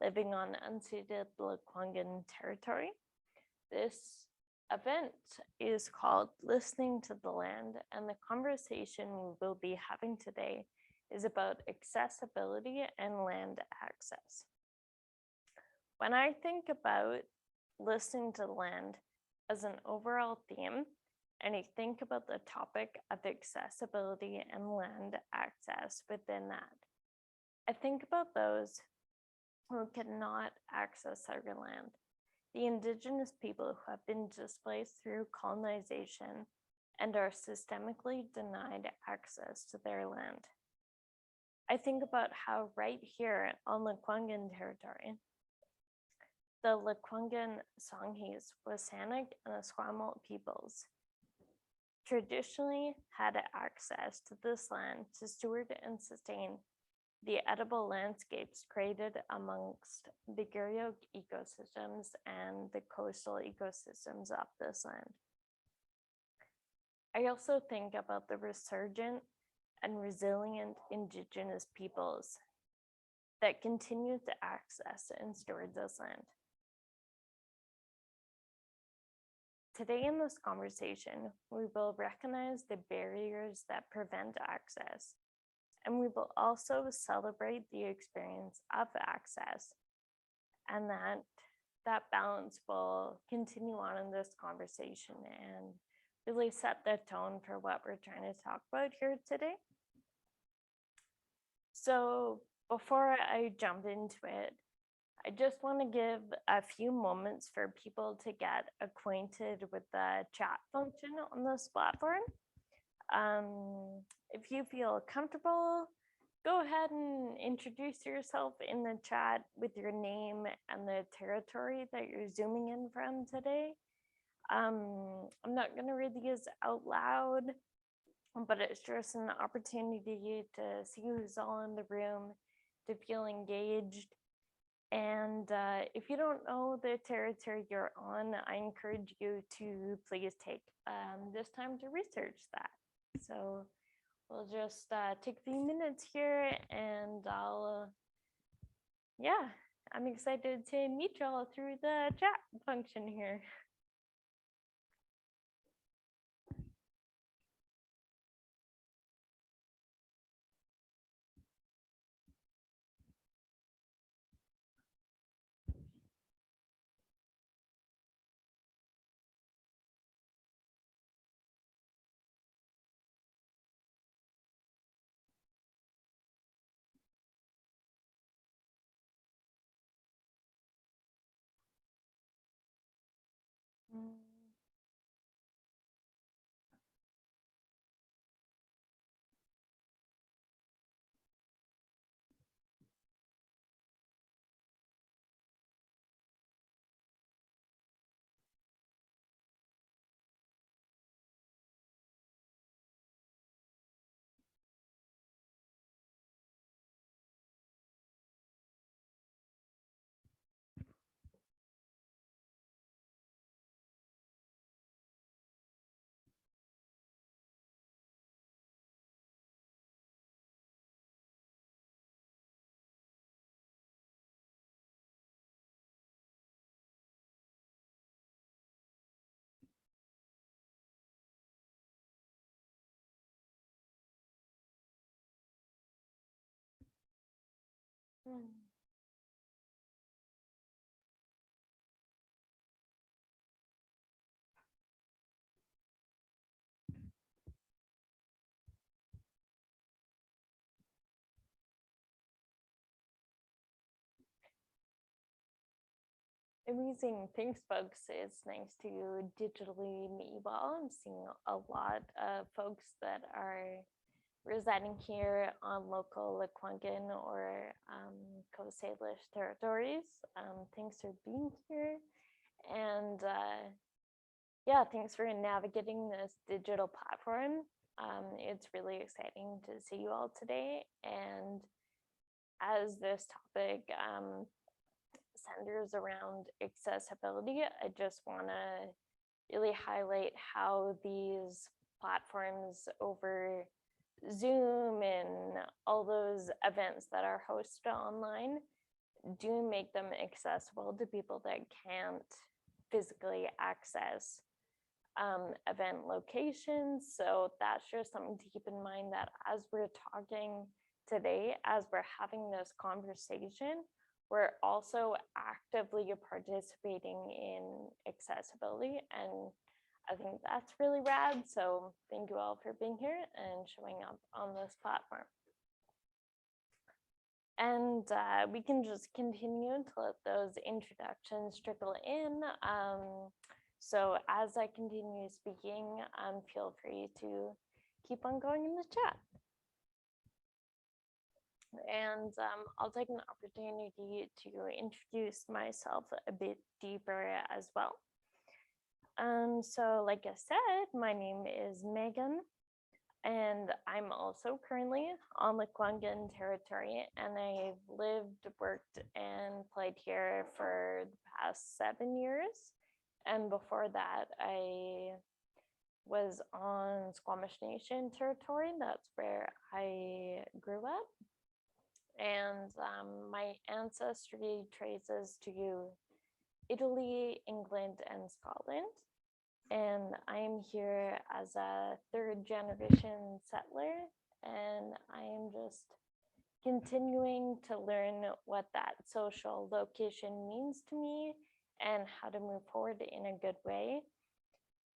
living on unceded Lekwungen territory. This event is called Listening to the Land, and the conversation we will be having today is about accessibility and land access. When I think about listening to the land as an overall theme, and I think about the topic of accessibility and land access within that, I think about those who cannot access their land, the Indigenous people who have been displaced through colonization and are systemically denied access to their land. I think about how right here on Lekwungen territory, the Lekwungen, Songhees, Wasanik, and Esquimalt peoples traditionally had access to this land to steward and sustain the edible landscapes created amongst the Giriok ecosystems and the coastal ecosystems of this land. I also think about the resurgent and resilient Indigenous peoples that continue to access and steward this land. Today in this conversation, we will recognize the barriers that prevent access, and we will also celebrate the experience of access, and that balance will continue on in this conversation and really set the tone for what we're trying to talk about here today. So before I jump into it, I just want to give a few moments for people to get acquainted with the chat function on this platform. If you feel comfortable, go ahead and introduce yourself in the chat with your name and the territory that you're zooming in from today. I'm not going to read these out loud, but it's just an opportunity to see who's all in the room, to feel engaged. And if you don't know the territory you're on, I encourage you to please take this time to research that. So we'll just take a few minutes here, and I'm excited to meet y'all through the chat function here. Amazing. Thanks, folks. It's nice to digitally meet you all. I'm seeing a lot of folks that are residing here on local Lekwungen or Coast Salish territories. Thanks for being here. And thanks for navigating this digital platform. It's really exciting to see you all today. And as this topic centers around accessibility, I just want to really highlight how these platforms over Zoom and all those events that are hosted online do make them accessible to people that can't physically access event locations. So that's just something to keep in mind, that as we're talking today, as we're having this conversation, we're also actively participating in accessibility. And I think that's really rad. So thank you all for being here and showing up on this platform. And we can just continue to let those introductions trickle in. So as I continue speaking, feel free to keep on going in the chat. And I'll take an opportunity to introduce myself a bit deeper as well. So like I said, my name is Megan, and I'm also currently on the Kwanghan territory, and I've lived, worked, and played here for the past 7 years. And before that, I was on Squamish Nation territory. That's where I grew up. And my ancestry traces to Italy, England, and Scotland. And I'm here as a 3rd generation settler, and I am just continuing to learn what that social location means to me and how to move forward in a good way,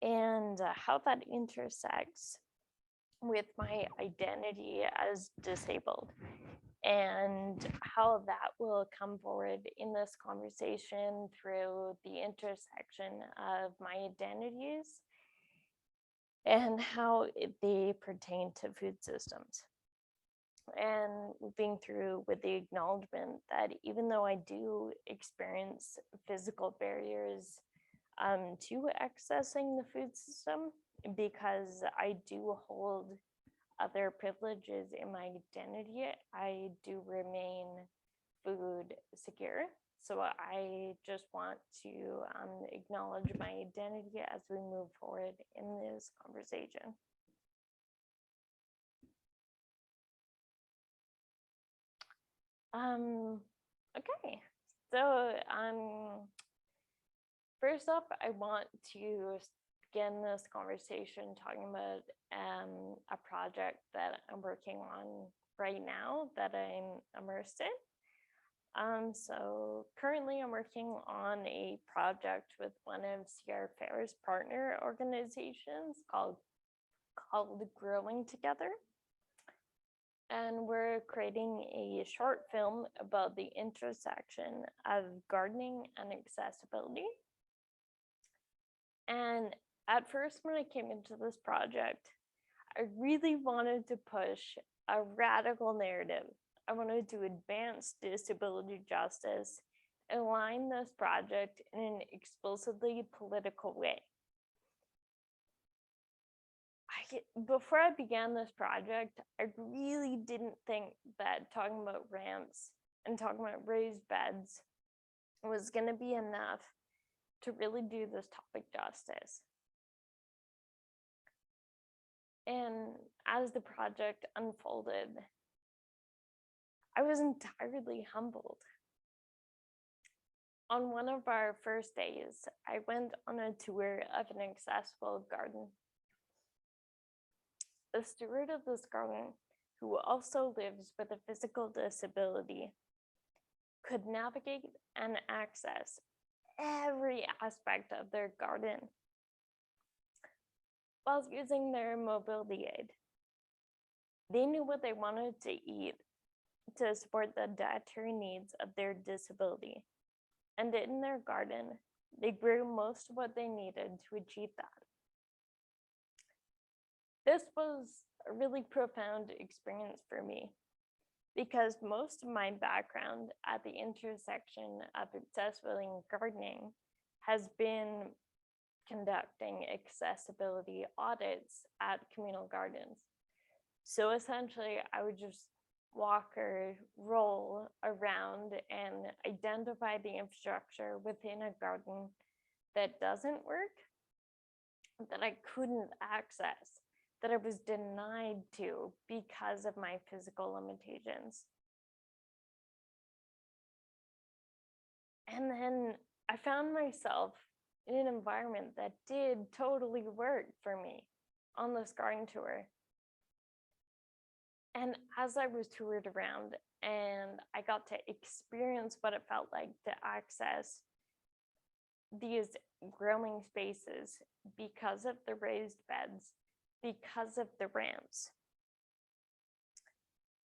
and how that intersects with my identity as disabled, and how that will come forward in this conversation through the intersection of my identities and how they pertain to food systems. And moving through with the acknowledgement that even though I do experience physical barriers to accessing the food system, because I do hold other privileges in my identity, I do remain food secure. So I just want to acknowledge my identity as we move forward in this conversation. Okay, so first off, I want to begin this conversation talking about a project that I'm working on right now that I'm immersed in. So currently I'm working on a project with one of Sierra Fair's partner organizations called Growing Together. And we're creating a short film about the intersection of gardening and accessibility. And at first, when I came into this project, I really wanted to push a radical narrative. I wanted to advance disability justice and align this project in an explicitly political way. Before I began this project, I really didn't think that talking about ramps and talking about raised beds was going to be enough to really do this topic justice. And as the project unfolded, I was entirely humbled. On one of our first days, I went on a tour of an accessible garden. The steward of this garden, who also lives with a physical disability, could navigate and access every aspect of their garden while using their mobility aid. They knew what they wanted to eat to support the dietary needs of their disability. And in their garden, they grew most of what they needed to achieve that. This was a really profound experience for me, because most of my background at the intersection of accessibility and gardening has been conducting accessibility audits at communal gardens. So essentially, I would just walk or roll around and identify the infrastructure within a garden that doesn't work, that I couldn't access, that I was denied to because of my physical limitations. And I found myself in an environment that did totally work for me on this garden tour. And as I was toured around and I got to experience what it felt like to access these growing spaces because of the raised beds, because of the ramps,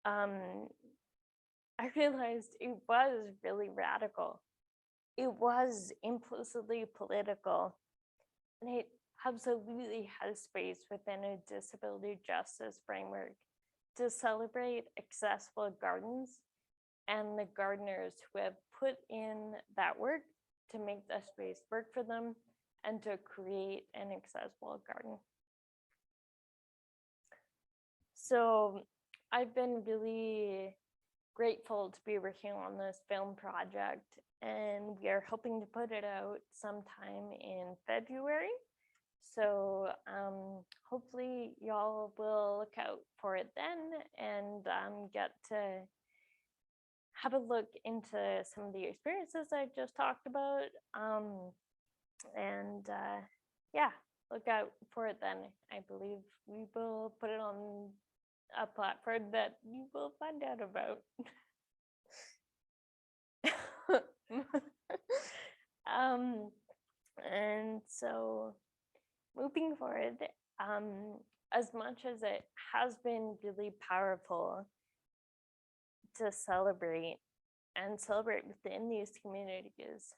I realized it was really radical. It was implicitly political, and it absolutely has space within a disability justice framework to celebrate accessible gardens and the gardeners who have put in that work to make the space work for them and to create an accessible garden. So I've been really grateful to be working on this film project, and we are hoping to put it out sometime in February. So hopefully y'all will look out for it then and get to have a look into some of the experiences I just talked about. Yeah, look out for it then. I believe we will put it on a platform that you will find out about. And so moving forward, as much as it has been really powerful to celebrate within these communities,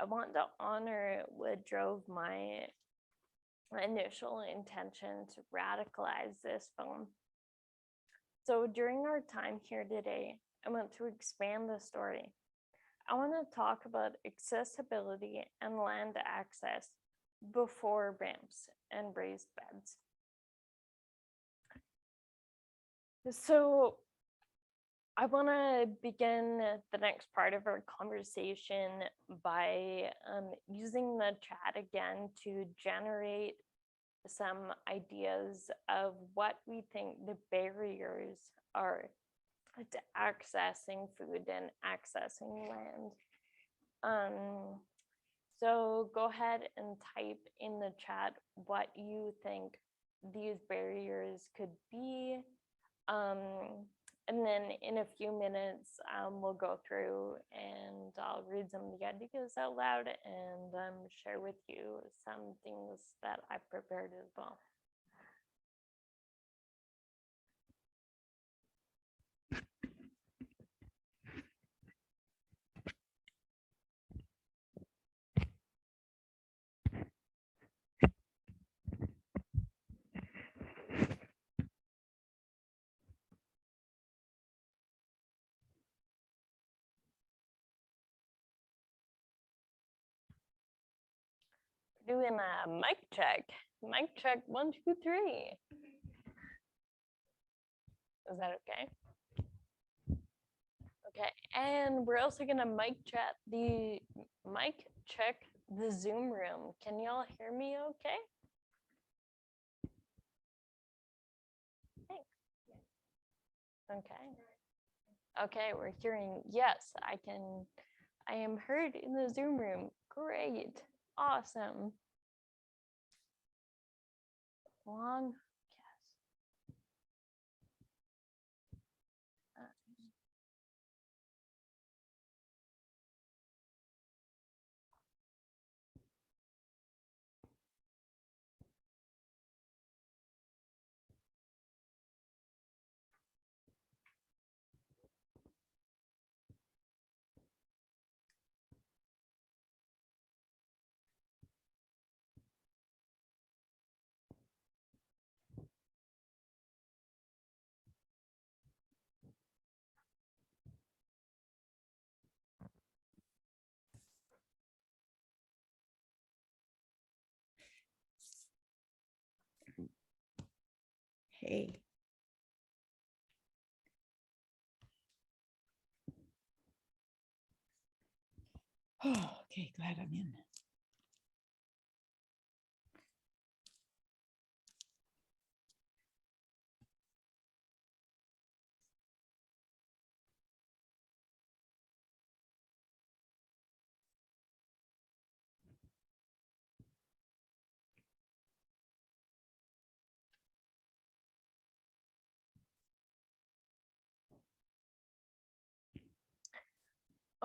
I want to honor what drove my initial intention to radicalize this film. So during our time here today, I want to expand the story. I want to talk about accessibility and land access before ramps and raised beds. So I want to begin the next part of our conversation by using the chat again to generate some ideas of what we think the barriers are to accessing food and accessing land. So go ahead and type in the chat what you think these barriers could be. And then in a few minutes, we'll go through and I'll read some of the ideas out loud and share with you some things that I've prepared as well. Doing a mic check. Mic check 1, 2, 3. Is that okay? Okay, and we're also gonna mic check the Zoom room. Can y'all hear me okay? Thanks. Okay. Okay, we're hearing, yes, I am heard in the Zoom room. Great, awesome. Long, yes. Hey. Oh, okay, glad I'm in.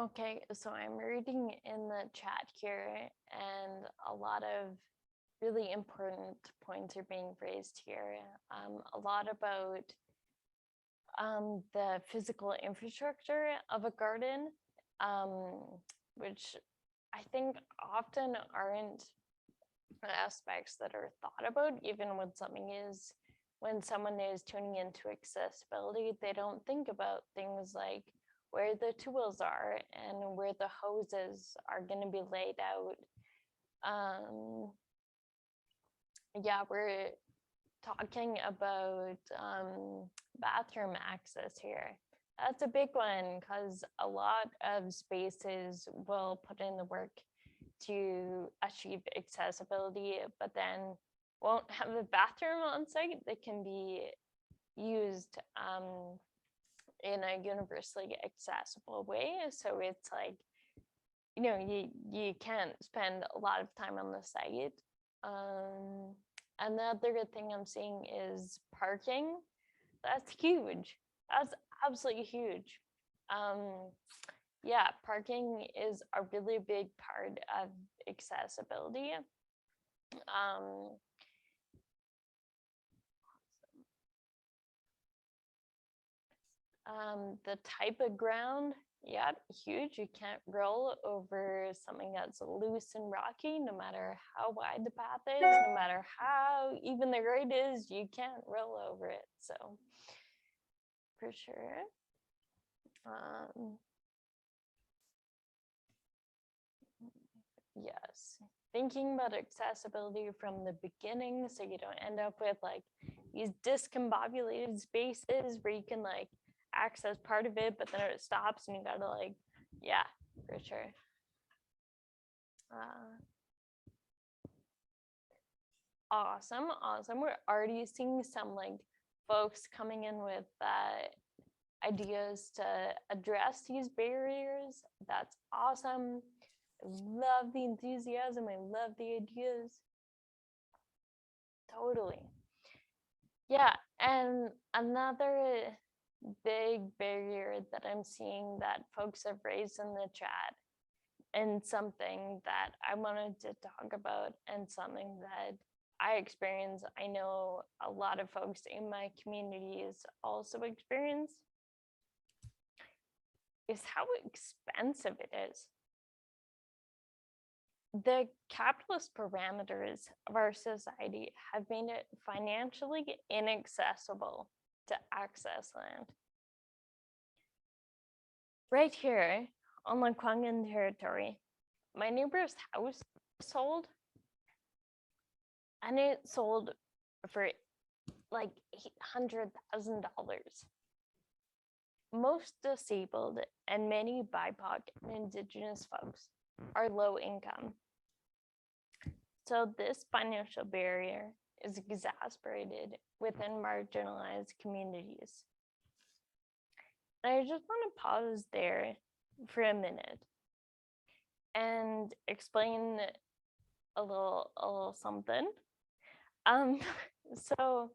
Okay, so I'm reading in the chat here, and a lot of really important points are being raised here. A lot about the physical infrastructure of a garden, which I think often aren't aspects that are thought about, even when someone is tuning into accessibility, they don't think about things like where the tools are and where the hoses are going to be laid out. Yeah, we're talking about bathroom access here. That's a big one because a lot of spaces will put in the work to achieve accessibility, but then won't have a bathroom on site that can be used in a universally accessible way. So it's like, you can't spend a lot of time on the site. Another good thing I'm seeing is parking. That's huge. That's absolutely huge. Yeah, parking is a really big part of accessibility. The type of ground, yeah, huge. You can't roll over something that's loose and rocky, no matter how wide the path is, no matter how even the grade is, you can't roll over it. So, for sure. Yes, thinking about accessibility from the beginning so you don't end up with like these discombobulated spaces where you can like access part of it, but then it stops and you gotta like, yeah, for sure. Awesome. We're already seeing some like folks coming in with ideas to address these barriers. That's awesome. I love the enthusiasm. I love the ideas. Totally. Yeah, and another big barrier that I'm seeing that folks have raised in the chat, and something that I wanted to talk about, and something that I experience, I know a lot of folks in my communities also experience, is how expensive it is. The capitalist parameters of our society have made it financially inaccessible to access land. Right here on Lekwungen territory, my neighbor's house sold, and it sold for like $800,000. Most disabled and many BIPOC and Indigenous folks are low income. So this financial barrier is exacerbated within marginalized communities. And I just want to pause there for a minute and explain a little something. So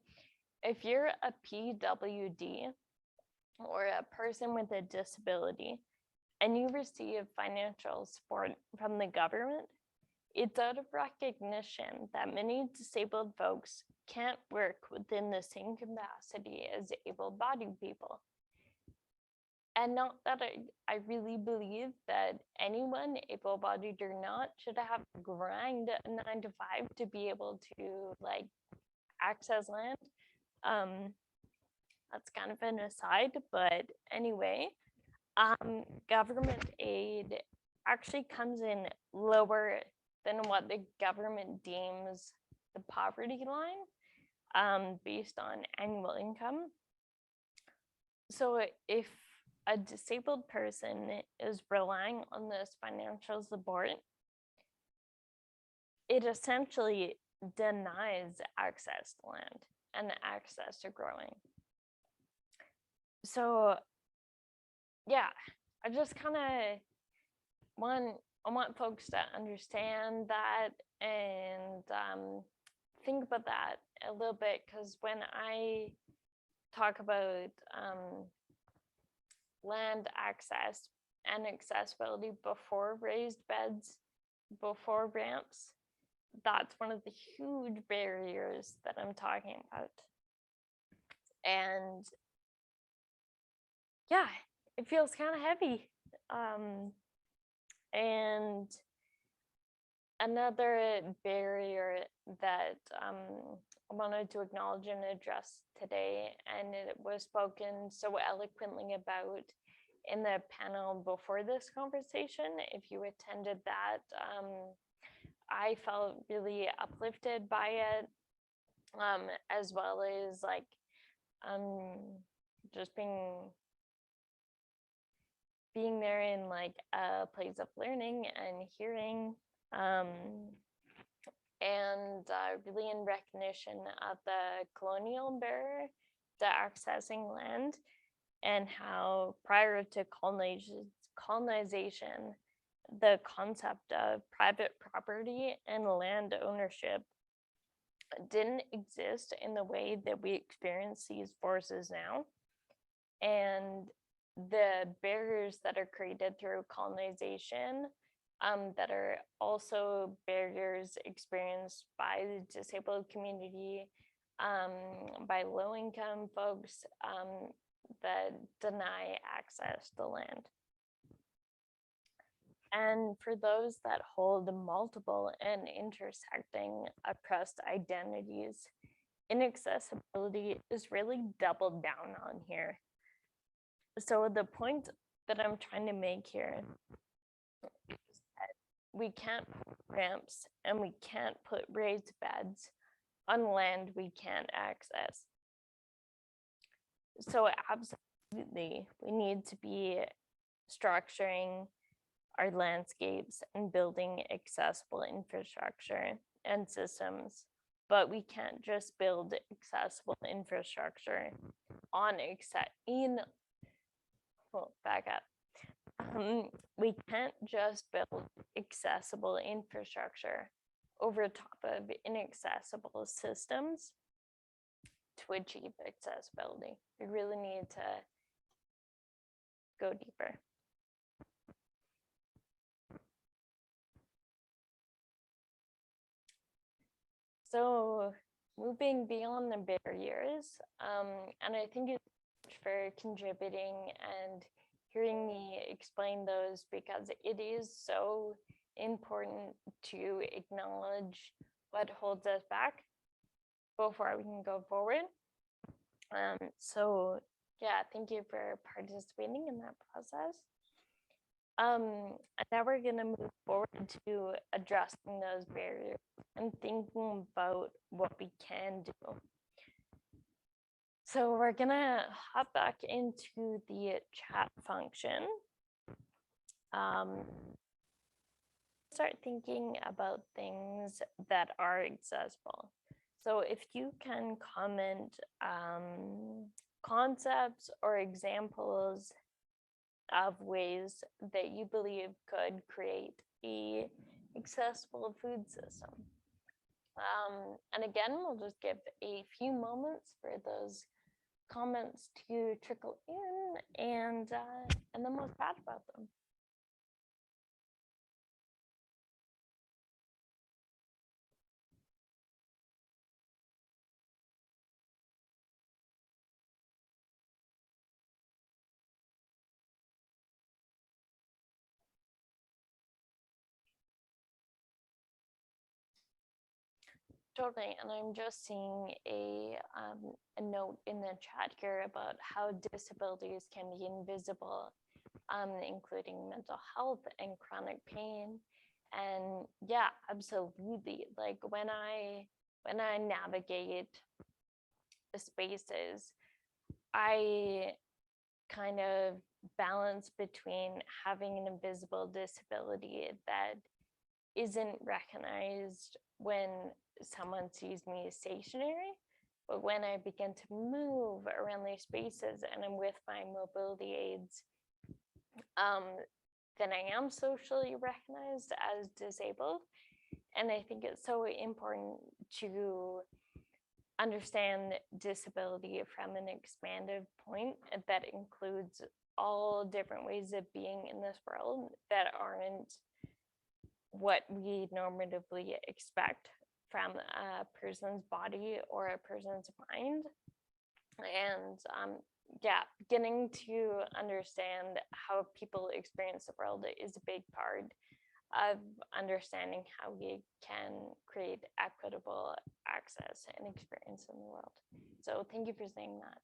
if you're a PWD or a person with a disability and you receive financial support from the government, it's out of recognition that many disabled folks can't work within the same capacity as able-bodied people. And not that I really believe that anyone, able-bodied or not, should have to grind a 9 to 5 to be able to like access land. That's kind of an aside, but anyway, government aid actually comes in lower than what the government deems the poverty line, based on annual income. So if a disabled person is relying on this financial support, it essentially denies access to land and access to growing. So yeah, I just kind of want folks to understand that and think about that a little bit, because when I talk about land access and accessibility before raised beds, before ramps. That's one of the huge barriers that I'm talking about. And yeah, it feels kind of heavy. And another barrier that I wanted to acknowledge and address today, and it was spoken so eloquently about in the panel before this conversation. If you attended that, I felt really uplifted by it, as well as like just being there in like a place of learning and hearing, and really in recognition of the colonial barrier to accessing land, and how prior to colonization, the concept of private property and land ownership didn't exist in the way that we experience these forces now. And the barriers that are created through colonization, that are also barriers experienced by the disabled community, by low-income folks, that deny access to land. And for those that hold multiple and intersecting oppressed identities, inaccessibility is really doubled down on here. So the point that I'm trying to make here is that we can't put ramps and we can't put raised beds on land we can't access. So absolutely, we need to be structuring our landscapes and building accessible infrastructure and systems, but we can't just build accessible infrastructure back up. We can't just build accessible infrastructure over top of inaccessible systems to achieve accessibility. We really need to go deeper. So moving beyond the barriers, and I think it's for contributing and hearing me explain those, because it is so important to acknowledge what holds us back before we can go forward. So yeah, thank you for participating in that process. And now we're gonna move forward to addressing those barriers and thinking about what we can do. So we're gonna hop back into the chat function. Start thinking about things that are accessible. So if you can comment concepts or examples of ways that you believe could create a accessible food system. And again, we'll just give a few moments for those comments to trickle in, and then we'll chat about them. Totally, and I'm just seeing a note in the chat here about how disabilities can be invisible, including mental health and chronic pain. And yeah, absolutely. Like when I navigate the spaces, I kind of balance between having an invisible disability that isn't recognized when someone sees me stationary, but when I begin to move around these spaces and I'm with my mobility aids, then I am socially recognized as disabled. And I think it's so important to understand disability from an expansive point that includes all different ways of being in this world that aren't what we normatively expect from a person's body or a person's mind. And yeah, beginning to understand how people experience the world is a big part of understanding how we can create equitable access and experience in the world. So thank you for saying that.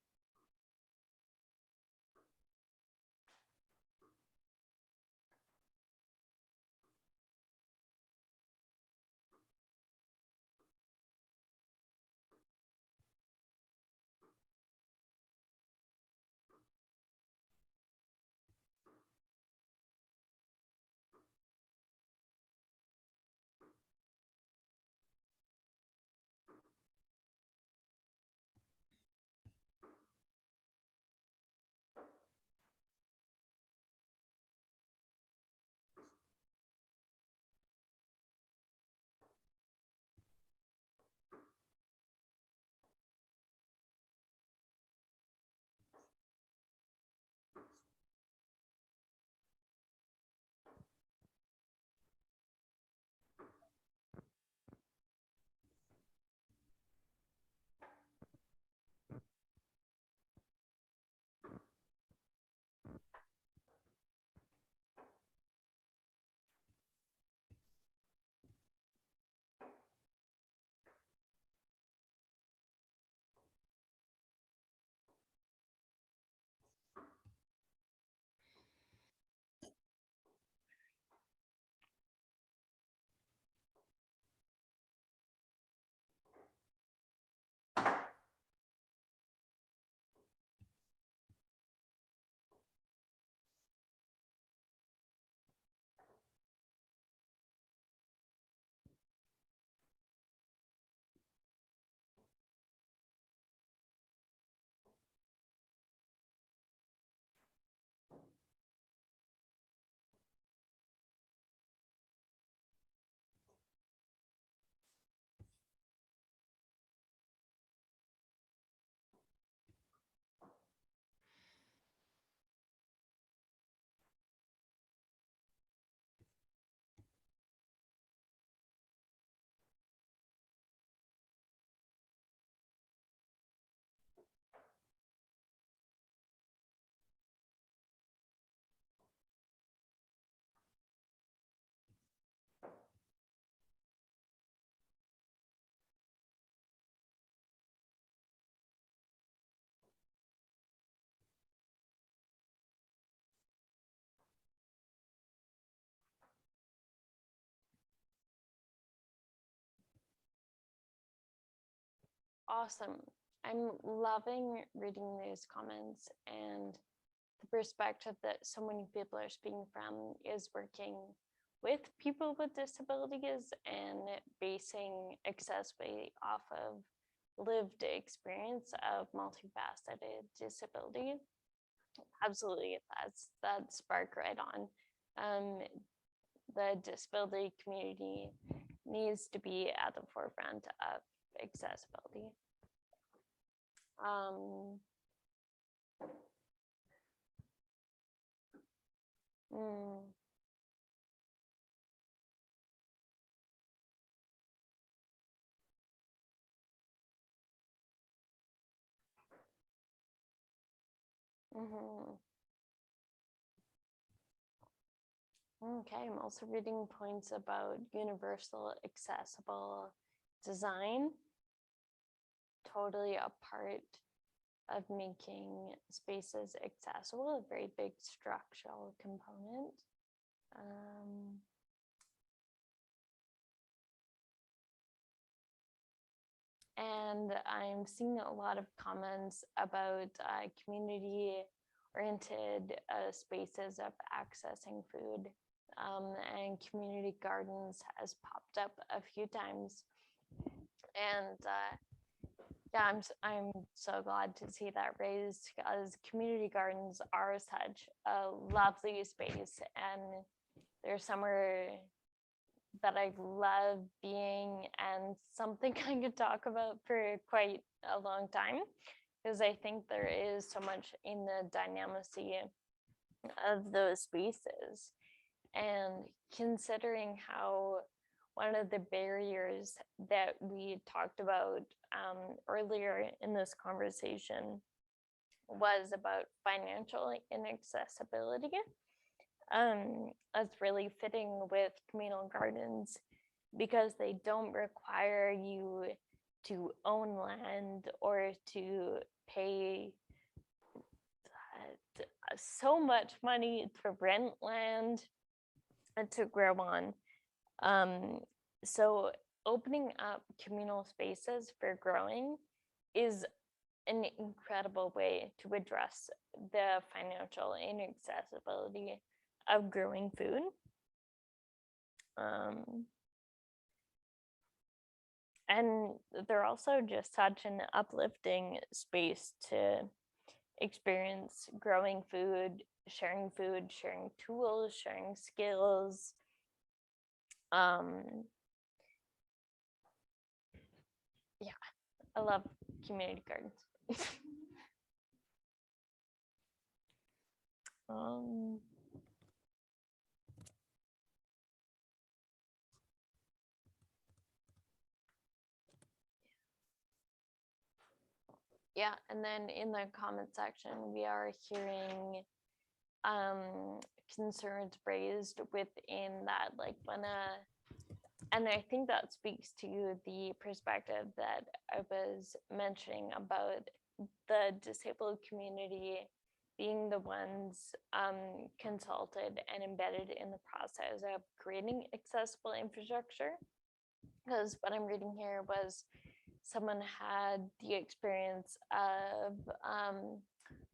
Awesome. I'm loving reading these comments, and the perspective that so many people are speaking from is working with people with disabilities and basing accessibility off of lived experience of multifaceted disability. Absolutely, that's spark right on. The disability community needs to be at the forefront of accessibility. Mm, mhm. Okay, I'm also reading points about universal accessible design, totally a part of making spaces accessible, a very big structural component. And I'm seeing a lot of comments about community-oriented spaces of accessing food, and community gardens has popped up a few times. And yeah, I'm so glad to see that raised, because community gardens are such a lovely space, and they're somewhere that I love being, and something I could talk about for quite a long time, because I think there is so much in the dynamicy of those spaces, and considering how one of the barriers that we talked about earlier in this conversation was about financial inaccessibility. That's really fitting with communal gardens because they don't require you to own land or to pay so much money to rent land and to grow on. So opening up communal spaces for growing is an incredible way to address the financial inaccessibility of growing food. And they're also just such an uplifting space to experience growing food, sharing tools, sharing skills. Yeah, I love community gardens. Yeah, and then in the comment section, we are hearing concerns raised within that, like and I think that speaks to the perspective that I was mentioning about the disabled community being the ones consulted and embedded in the process of creating accessible infrastructure. Because what I'm reading here was someone had the experience of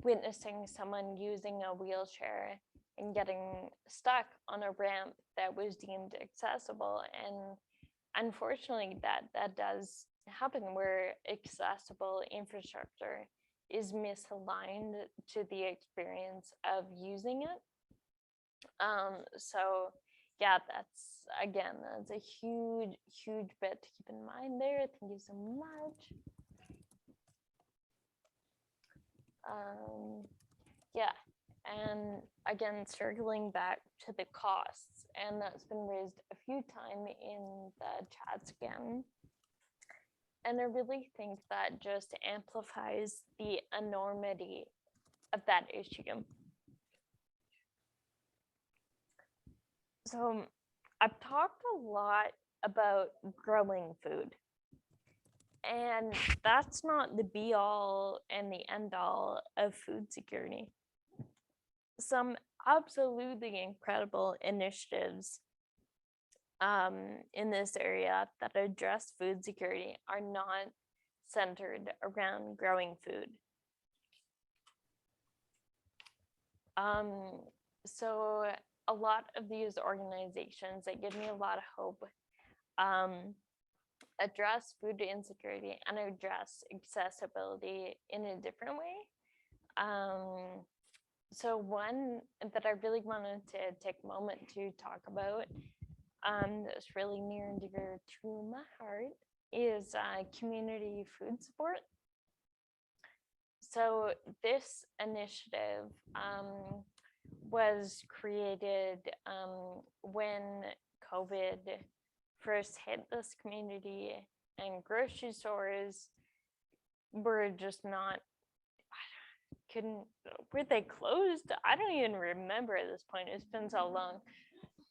witnessing someone using a wheelchair and getting stuck on a ramp that was deemed accessible. And unfortunately, that does happen where accessible infrastructure is misaligned to the experience of using it. So yeah, that's a huge bit to keep in mind there. Thank you so much. Yeah, and again, circling back to the costs, and that's been raised a few times in the chats again. And I really think that just amplifies the enormity of that issue. So I've talked a lot about growing food, and that's not the be all and the end all of food security. Some absolutely incredible initiatives in this area that address food security are not centered around growing food. So a lot of these organizations that give me a lot of hope address food insecurity and address accessibility in a different way. So one that I really wanted to take a moment to talk about that's really near and dear to my heart is community food support. So this initiative was created when COVID first hit this community, and grocery stores were just not, were they closed? I don't even remember at this point, it's been so long.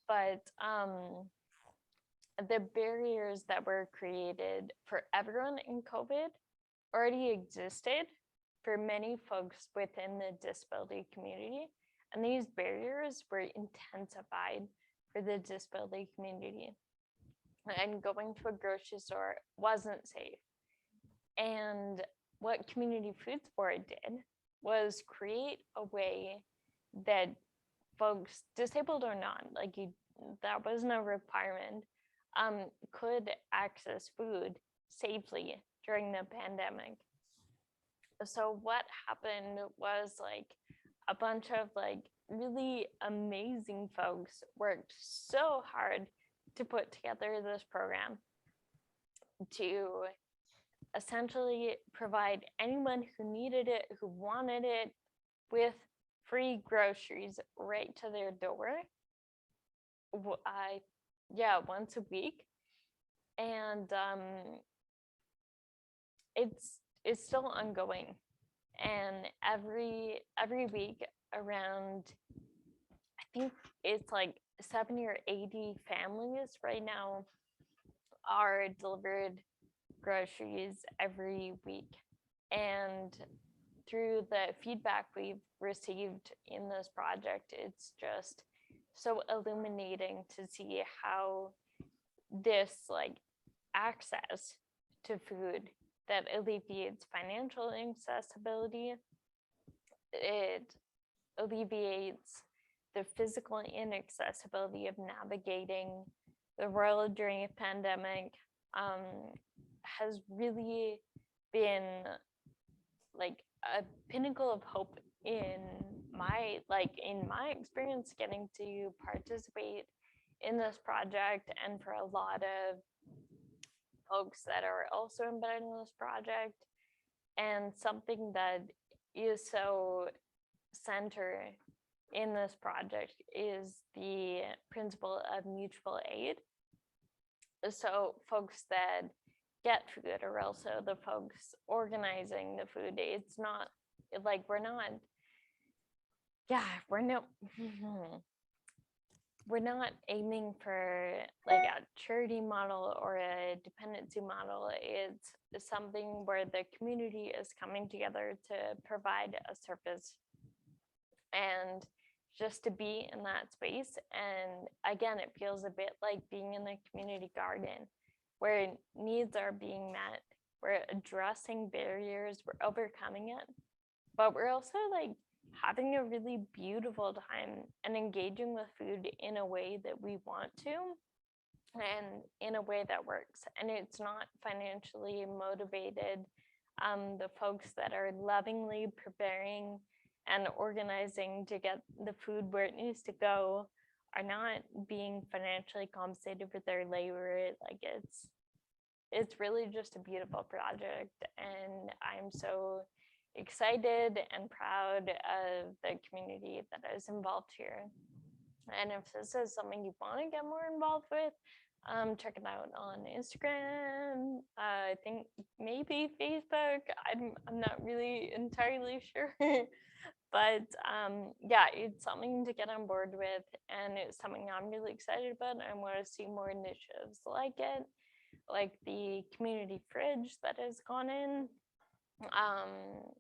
But the barriers that were created for everyone in COVID already existed for many folks within the disability community. And these barriers were intensified for the disability community. And going to a grocery store wasn't safe. And what community food support did was create a way that folks, disabled or not, like that was no requirement, could access food safely during the pandemic. So what happened was like a bunch of like really amazing folks worked so hard to put together this program to essentially provide anyone who needed it, who wanted it, with free groceries right to their door. Once a week, and it's still ongoing. And every week around, I think it's like 70 or 80 families right now are delivered groceries every week. And through the feedback we've received in this project, it's just so illuminating to see how this like access to food that alleviates financial inaccessibility, it alleviates the physical inaccessibility of navigating the world during a pandemic, has really been like a pinnacle of hope in my experience getting to participate in this project, and for a lot of folks that are also embedded in this project. And something that is so center in this project is the principle of mutual aid. So folks that get food are also the folks organizing the food. It's not like we're not aiming for like a charity model or a dependency model. It's something where the community is coming together to provide a service and just to be in that space. And again, it feels a bit like being in the community garden where needs are being met, we're addressing barriers, we're overcoming it, but we're also like having a really beautiful time and engaging with food in a way that we want to and in a way that works. And it's not financially motivated. The folks that are lovingly preparing and organizing to get the food where it needs to go are not being financially compensated for their labor. Like it's really just a beautiful project, and I'm so excited and proud of the community that is involved here. And if this is something you want to get more involved with, check it out on Instagram. I think maybe Facebook. I'm not really entirely sure. But it's something to get on board with, and it's something I'm really excited about. And I want to see more initiatives like it, like the community fridge that has gone in,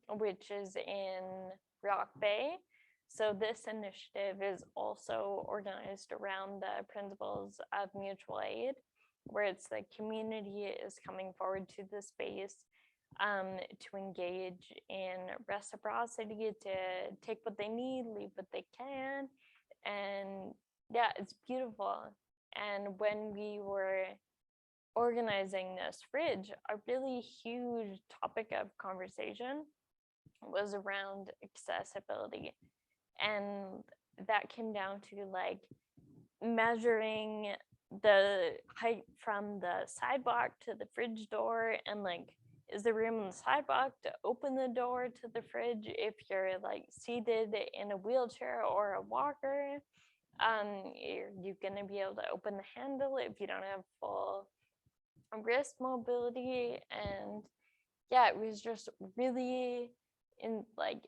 which is in Rock Bay. So this initiative is also organized around the principles of mutual aid, where it's the community is coming forward to the space to engage in reciprocity, to take what they need, leave what they can. And yeah, it's beautiful. And when we were organizing this fridge, a really huge topic of conversation was around accessibility. And that came down to like measuring the height from the sidewalk to the fridge door, and like, is there room on the sidewalk to open the door to the fridge if you're like seated in a wheelchair or a walker? Are you gonna be able to open the handle if you don't have full wrist mobility? And yeah, it was just really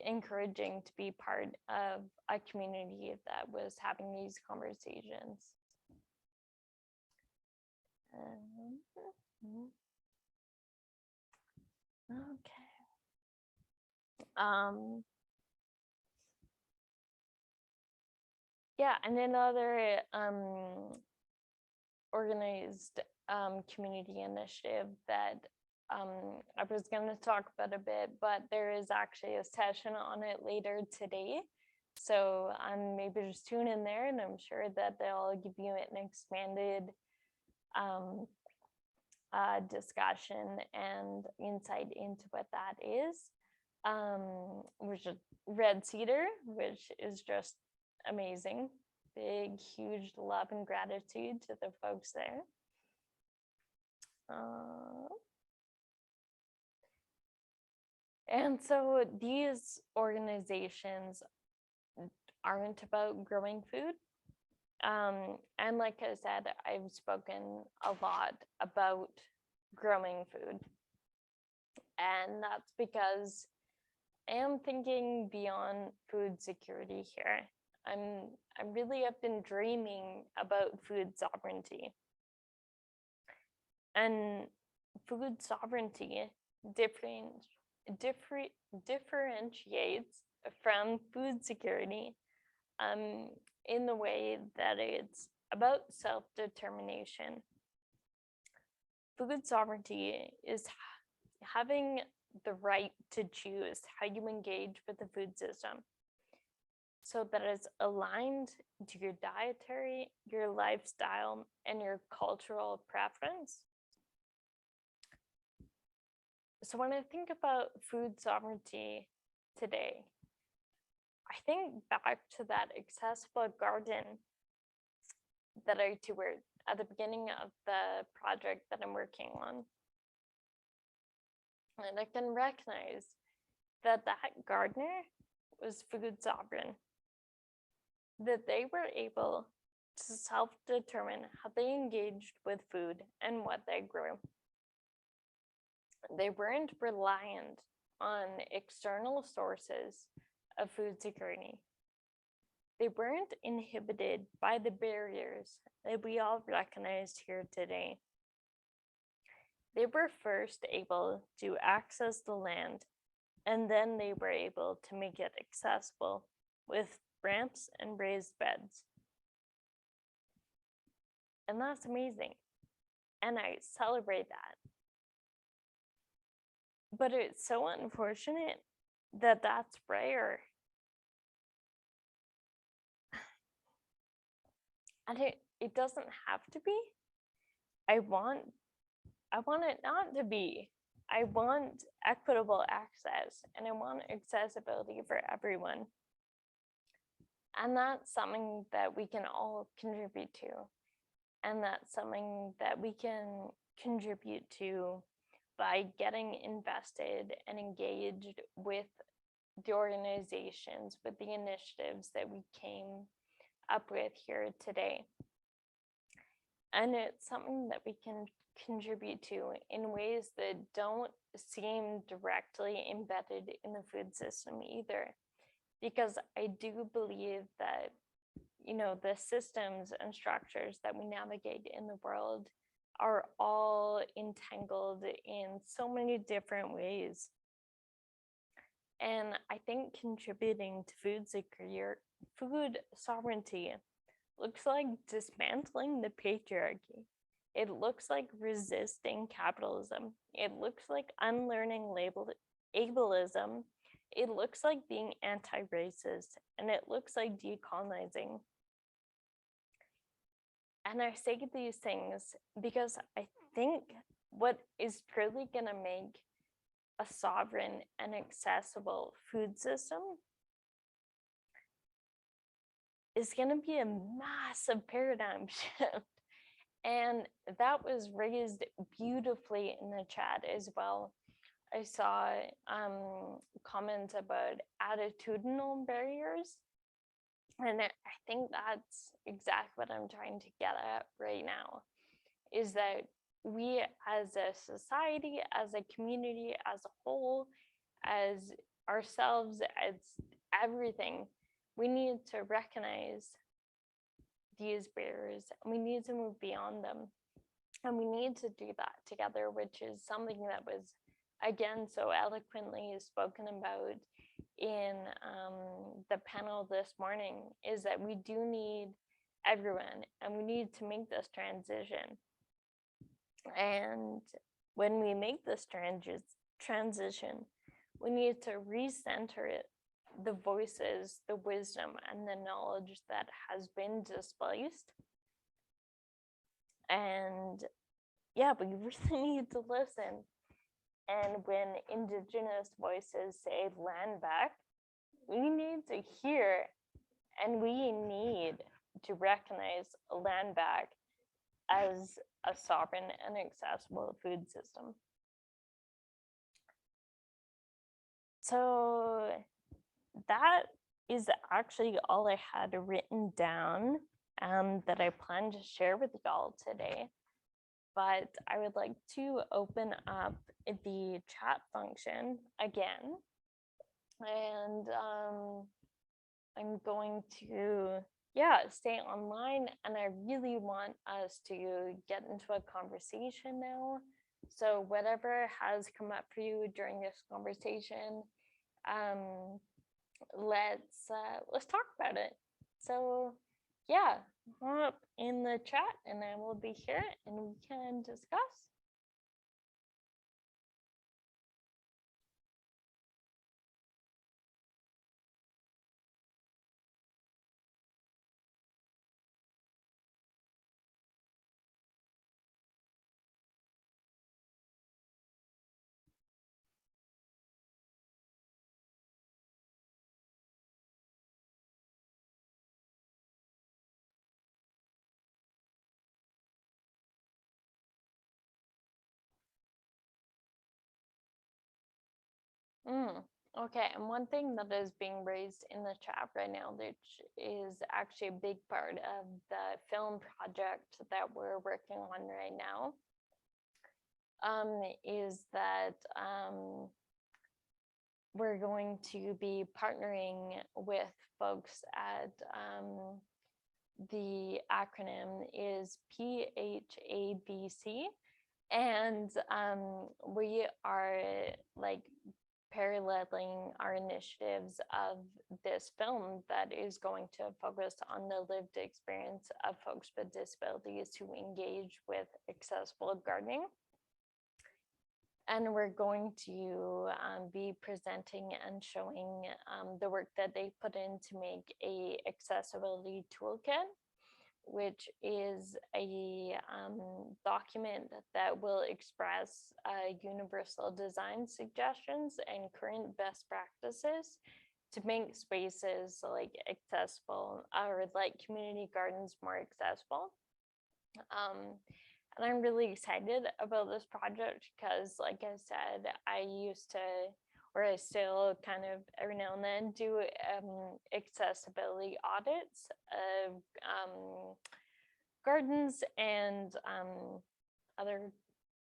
encouraging to be part of a community that was having these conversations. Okay. And another organized community initiative that I was going to talk about a bit, but there is actually a session on it later today. So maybe just tune in there, and I'm sure that they'll give you an expanded discussion and insight into what that is, which is red cedar, which is just amazing. Big, huge love and gratitude to the folks there. And so these organizations aren't about growing food. And like I said, I've spoken a lot about growing food. And that's because I am thinking beyond food security here. I really have been dreaming about food sovereignty. And food sovereignty differentiates from food security in the way that it's about self-determination. Food sovereignty is having the right to choose how you engage with the food system so that it's aligned to your dietary, your lifestyle, and your cultural preference. So when I think about food sovereignty today, I think back to that accessible garden that I toured at the beginning of the project that I'm working on. And I can recognize that that gardener was food sovereign, that they were able to self-determine how they engaged with food and what they grew. They weren't reliant on external sources of food security. They weren't inhibited by the barriers that we all recognize here today. They were first able to access the land, and then they were able to make it accessible with ramps and raised beds. And that's amazing. And I celebrate that. But it's so unfortunate that that's rare. And it doesn't have to be. I want it not to be. I want equitable access, and I want accessibility for everyone. And that's something that we can all contribute to. And that's something that we can contribute to by getting invested and engaged with the organizations, with the initiatives that we came up with here today. And it's something that we can contribute to in ways that don't seem directly embedded in the food system either. Because I do believe that, the systems and structures that we navigate in the world are all entangled in so many different ways. And I think contributing to food sovereignty looks like dismantling the patriarchy. It looks like resisting capitalism. It looks like unlearning ableism. It looks like being anti-racist, and it looks like decolonizing. And I say these things because I think what is truly going to make a sovereign and accessible food system is going to be a massive paradigm shift. And that was raised beautifully in the chat as well. I saw comments about attitudinal barriers. And I think that's exactly what I'm trying to get at right now, is that we as a society, as a community, as a whole, as ourselves, as everything, we need to recognize these barriers, and we need to move beyond them. And we need to do that together, which is something that was, again, so eloquently spoken about in the panel this morning, is that we do need everyone, and we need to make this transition. And when we make this transition, we need to recenter it, the voices, the wisdom, and the knowledge that has been displaced. And yeah, we really need to listen. And when Indigenous voices say land back, we need to hear, and we need to recognize land back as a sovereign and accessible food system. So that is actually all I had written down that I plan to share with y'all today. But I would like to open up the chat function again. And I'm going to, stay online. And I really want us to get into a conversation now. So whatever has come up for you during this conversation, let's talk about it. So up in the chat and I will be here and we can discuss. Okay, and one thing that is being raised in the chat right now, which is actually a big part of the film project that we're working on right now, is that we're going to be partnering with folks at the acronym is PHABC, and we are like paralleling our initiatives of this film that is going to focus on the lived experience of folks with disabilities who engage with accessible gardening. And we're going to be presenting and showing the work that they put in to make a accessibility toolkit, which is a document that will express universal design suggestions and current best practices to make spaces like accessible or like community gardens more accessible. And I'm really excited about this project because, like I said, I used to, or I still kind of every now and then do accessibility audits of gardens and other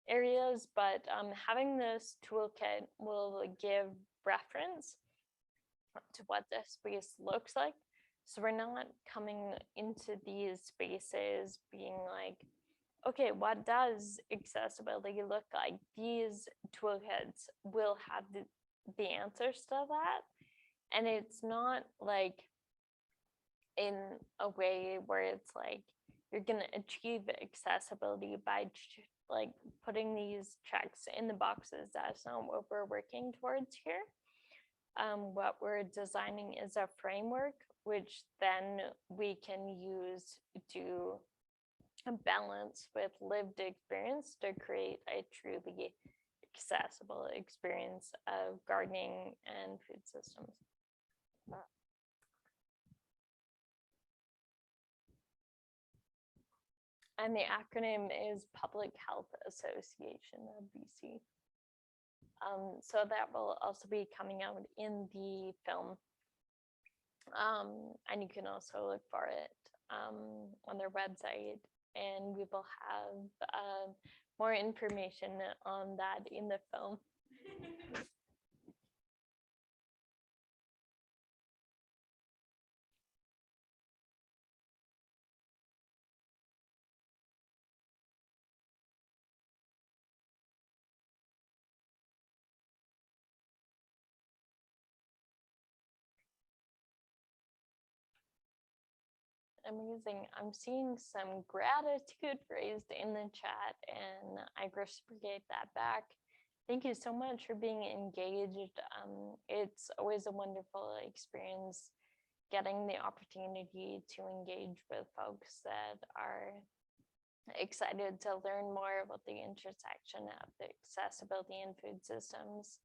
areas, but having this toolkit will give reference to what this space looks like. So we're not coming into these spaces being like, okay, what does accessibility look like? These toolkits will have the answers to that. And it's not like in a way where it's like you're going to achieve accessibility by like putting these checks in the boxes. That's not what we're working towards here. What we're designing is a framework, which then we can use to balance with lived experience to create a truly accessible experience of gardening and food systems. And the acronym is Public Health Association of BC. So that will also be coming out in the film. And you can also look for it on their website, and we will have more information on that in the film. Amazing. I'm seeing some gratitude raised in the chat, and I reciprocate that back. Thank you so much for being engaged. It's always a wonderful experience getting the opportunity to engage with folks that are excited to learn more about the intersection of the accessibility in food systems.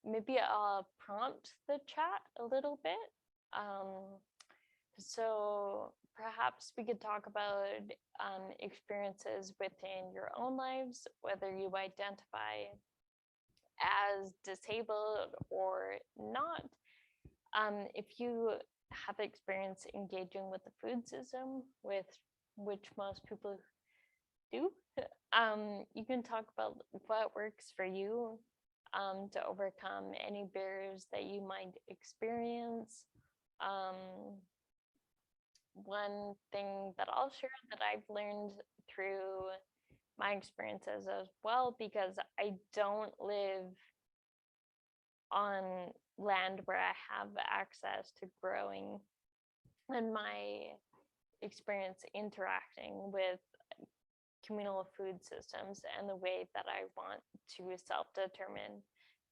Maybe I'll prompt the chat a little bit. So perhaps we could talk about experiences within your own lives, whether you identify as disabled or not. If you have experience engaging with the food system, with which most people do, you can talk about what works for you to overcome any barriers that you might experience. One thing that I'll share that I've learned through my experiences as well, because I don't live on land where I have access to growing, and my experience interacting with communal food systems and the way that I want to self-determine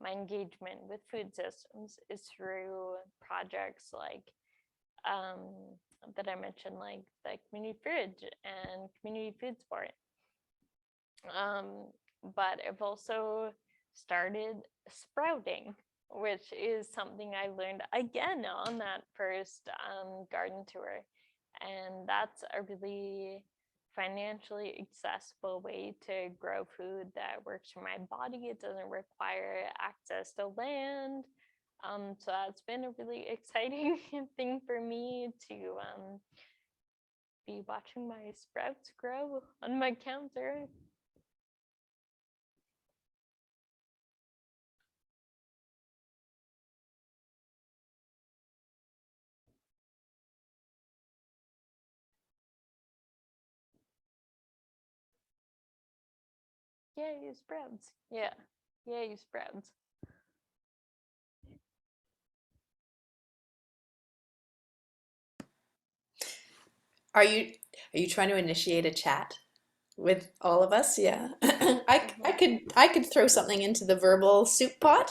my engagement with food systems is through projects like that I mentioned, like the community fridge and community food sport. But I've also started sprouting, which is something I learned again on that first garden tour. And that's a really financially accessible way to grow food that works for my body. It doesn't require access to land. So that's been a really exciting thing for me to be watching my sprouts grow on my counter. Yay, sprouts. Yeah, yay, sprouts. Are you trying to initiate a chat with all of us? Yeah. I could throw something into the verbal soup pot.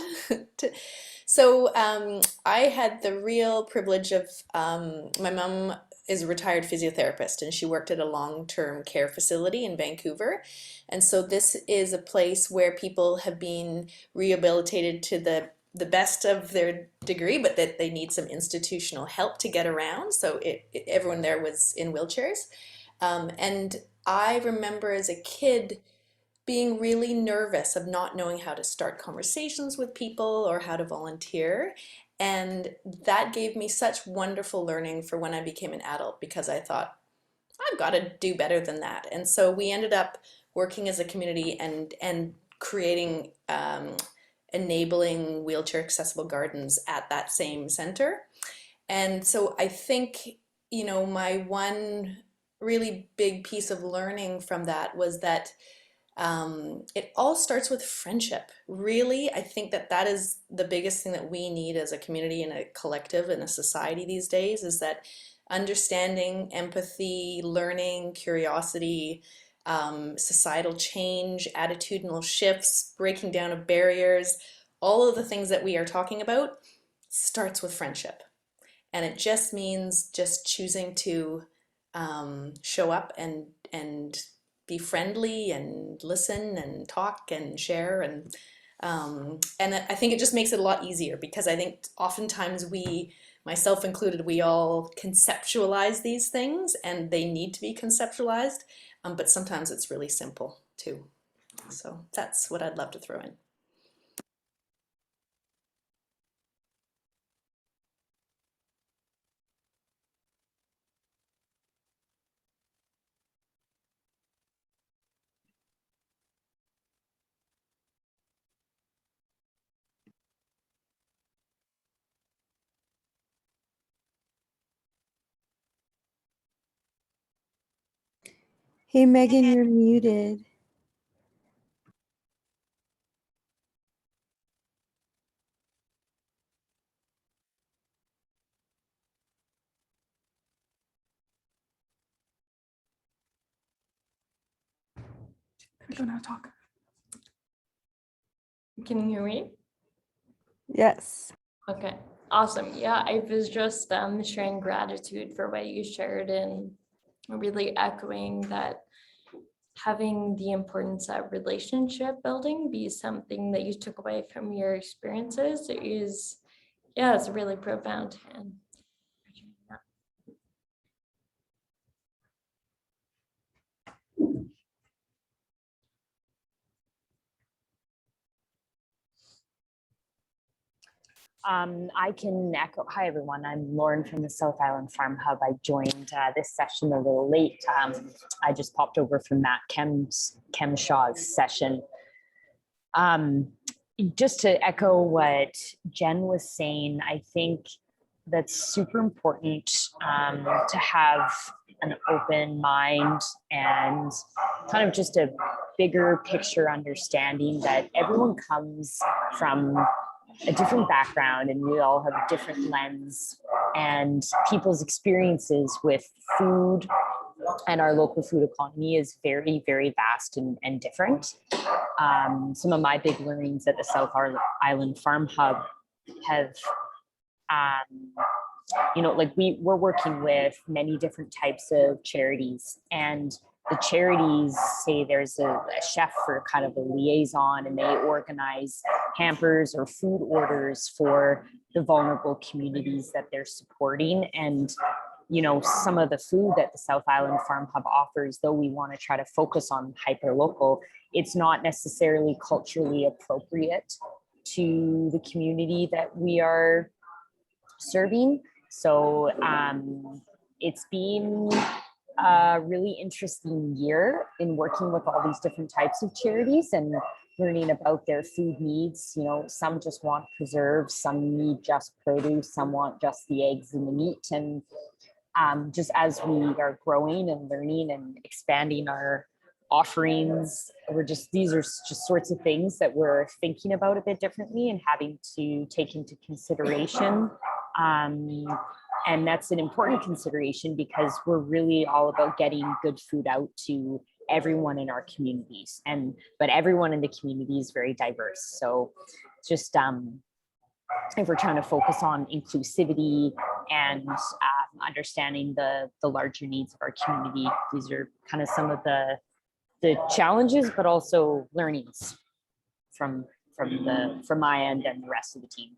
I had the real privilege of my mom is a retired physiotherapist and she worked at a long-term care facility in Vancouver. And so this is a place where people have been rehabilitated to the best of their degree, but that they need some institutional help to get around. So everyone there was in wheelchairs. And I remember as a kid being really nervous of not knowing how to start conversations with people or how to volunteer. And that gave me such wonderful learning for when I became an adult, because I thought, I've got to do better than that. And so we ended up working as a community and creating enabling wheelchair accessible gardens at that same center. And so I think, you know, my one really big piece of learning from that was that it all starts with friendship. Really, I think that that is the biggest thing that we need as a community and a collective and a society these days, is that understanding, empathy, learning, curiosity, societal change, attitudinal shifts, breaking down of barriers, all of the things that we are talking about starts with friendship. And it just means just choosing to show up and be friendly and listen and talk and share, and I think it just makes it a lot easier, because I think oftentimes we, myself included, we all conceptualize these things and they need to be conceptualized, but sometimes it's really simple too. So that's what I'd love to throw in. Hey Megan, you're muted. I don't know how to talk. Can you hear me? Yes. Okay, awesome. Yeah, I was just sharing gratitude for what you shared and really echoing that having the importance of relationship building be something that you took away from your experiences is, yeah, it's really profound. And I can echo. Hi, everyone. I'm Lauren from the South Island Farm Hub. I joined this session a little late. I just popped over from Matt Kemshaw's session. Just to echo what Jen was saying, I think that's super important to have an open mind and kind of just a bigger picture understanding that everyone comes from a different background and we all have a different lens, and people's experiences with food and our local food economy is very, very vast and different. Some of my big learnings at the South Island Farm Hub have, like we're working with many different types of charities, and the charities say there's a chef for kind of a liaison, and they organize hampers or food orders for the vulnerable communities that they're supporting. And some of the food that the South Island Farm Hub offers, though we want to try to focus on hyper local, it's not necessarily culturally appropriate to the community that we are serving. So it's been a really interesting year in working with all these different types of charities and learning about their food needs. Some just want preserves, some need just produce, some want just the eggs and the meat. And just as we are growing and learning and expanding our offerings, these are just sorts of things that we're thinking about a bit differently and having to take into consideration. And that's an important consideration because we're really all about getting good food out to everyone in our communities, but everyone in the community is very diverse. So just if we're trying to focus on inclusivity and understanding the larger needs of our community, these are kind of some of the challenges, but also learnings from my end and the rest of the team.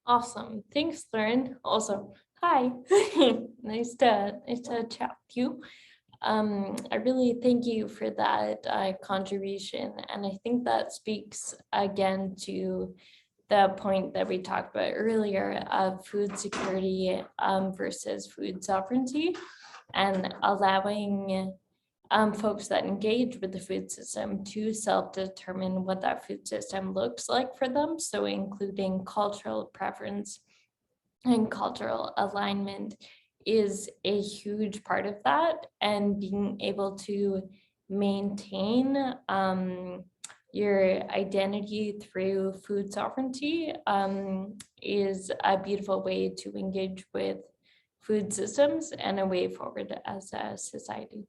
Awesome. Thanks, Lauren. Also, hi. nice to chat with you. I really thank you for that contribution. And I think that speaks again to the point that we talked about earlier of food security versus food sovereignty, and allowing folks that engage with the food system to self-determine what that food system looks like for them. So including cultural preference and cultural alignment is a huge part of that, and being able to maintain your identity through food sovereignty is a beautiful way to engage with food systems and a way forward as a society.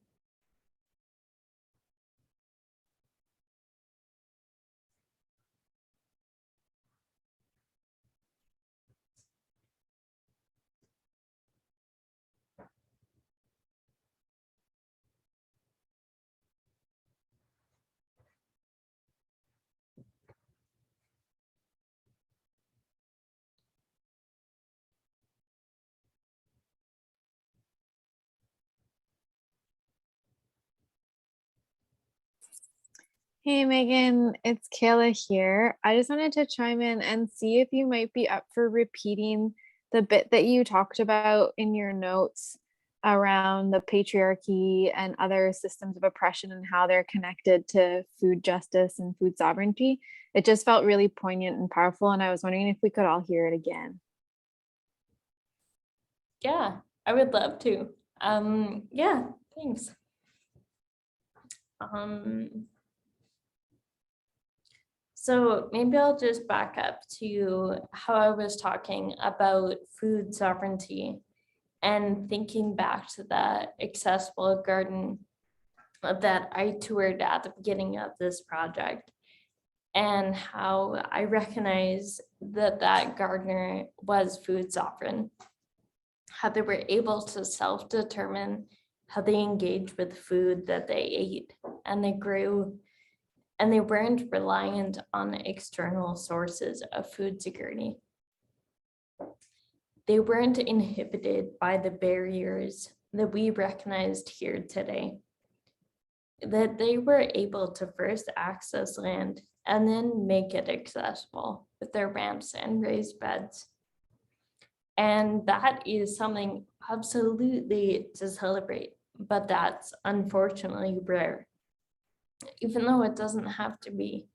Hey Megan, it's Kayla here. I just wanted to chime in and see if you might be up for repeating the bit that you talked about in your notes around the patriarchy and other systems of oppression and how they're connected to food justice and food sovereignty. It just felt really poignant and powerful, and I was wondering if we could all hear it again. Yeah, I would love to. Yeah, thanks. So maybe I'll just back up to how I was talking about food sovereignty and thinking back to that accessible garden that I toured at the beginning of this project, and how I recognize that that gardener was food sovereign, how they were able to self-determine how they engage with food that they ate, and they grew, and they weren't reliant on external sources of food security. They weren't inhibited by the barriers that we recognized here today. that they were able to first access land and then make it accessible with their ramps and raised beds. And that is something absolutely to celebrate, but that's unfortunately rare, even though it doesn't have to be.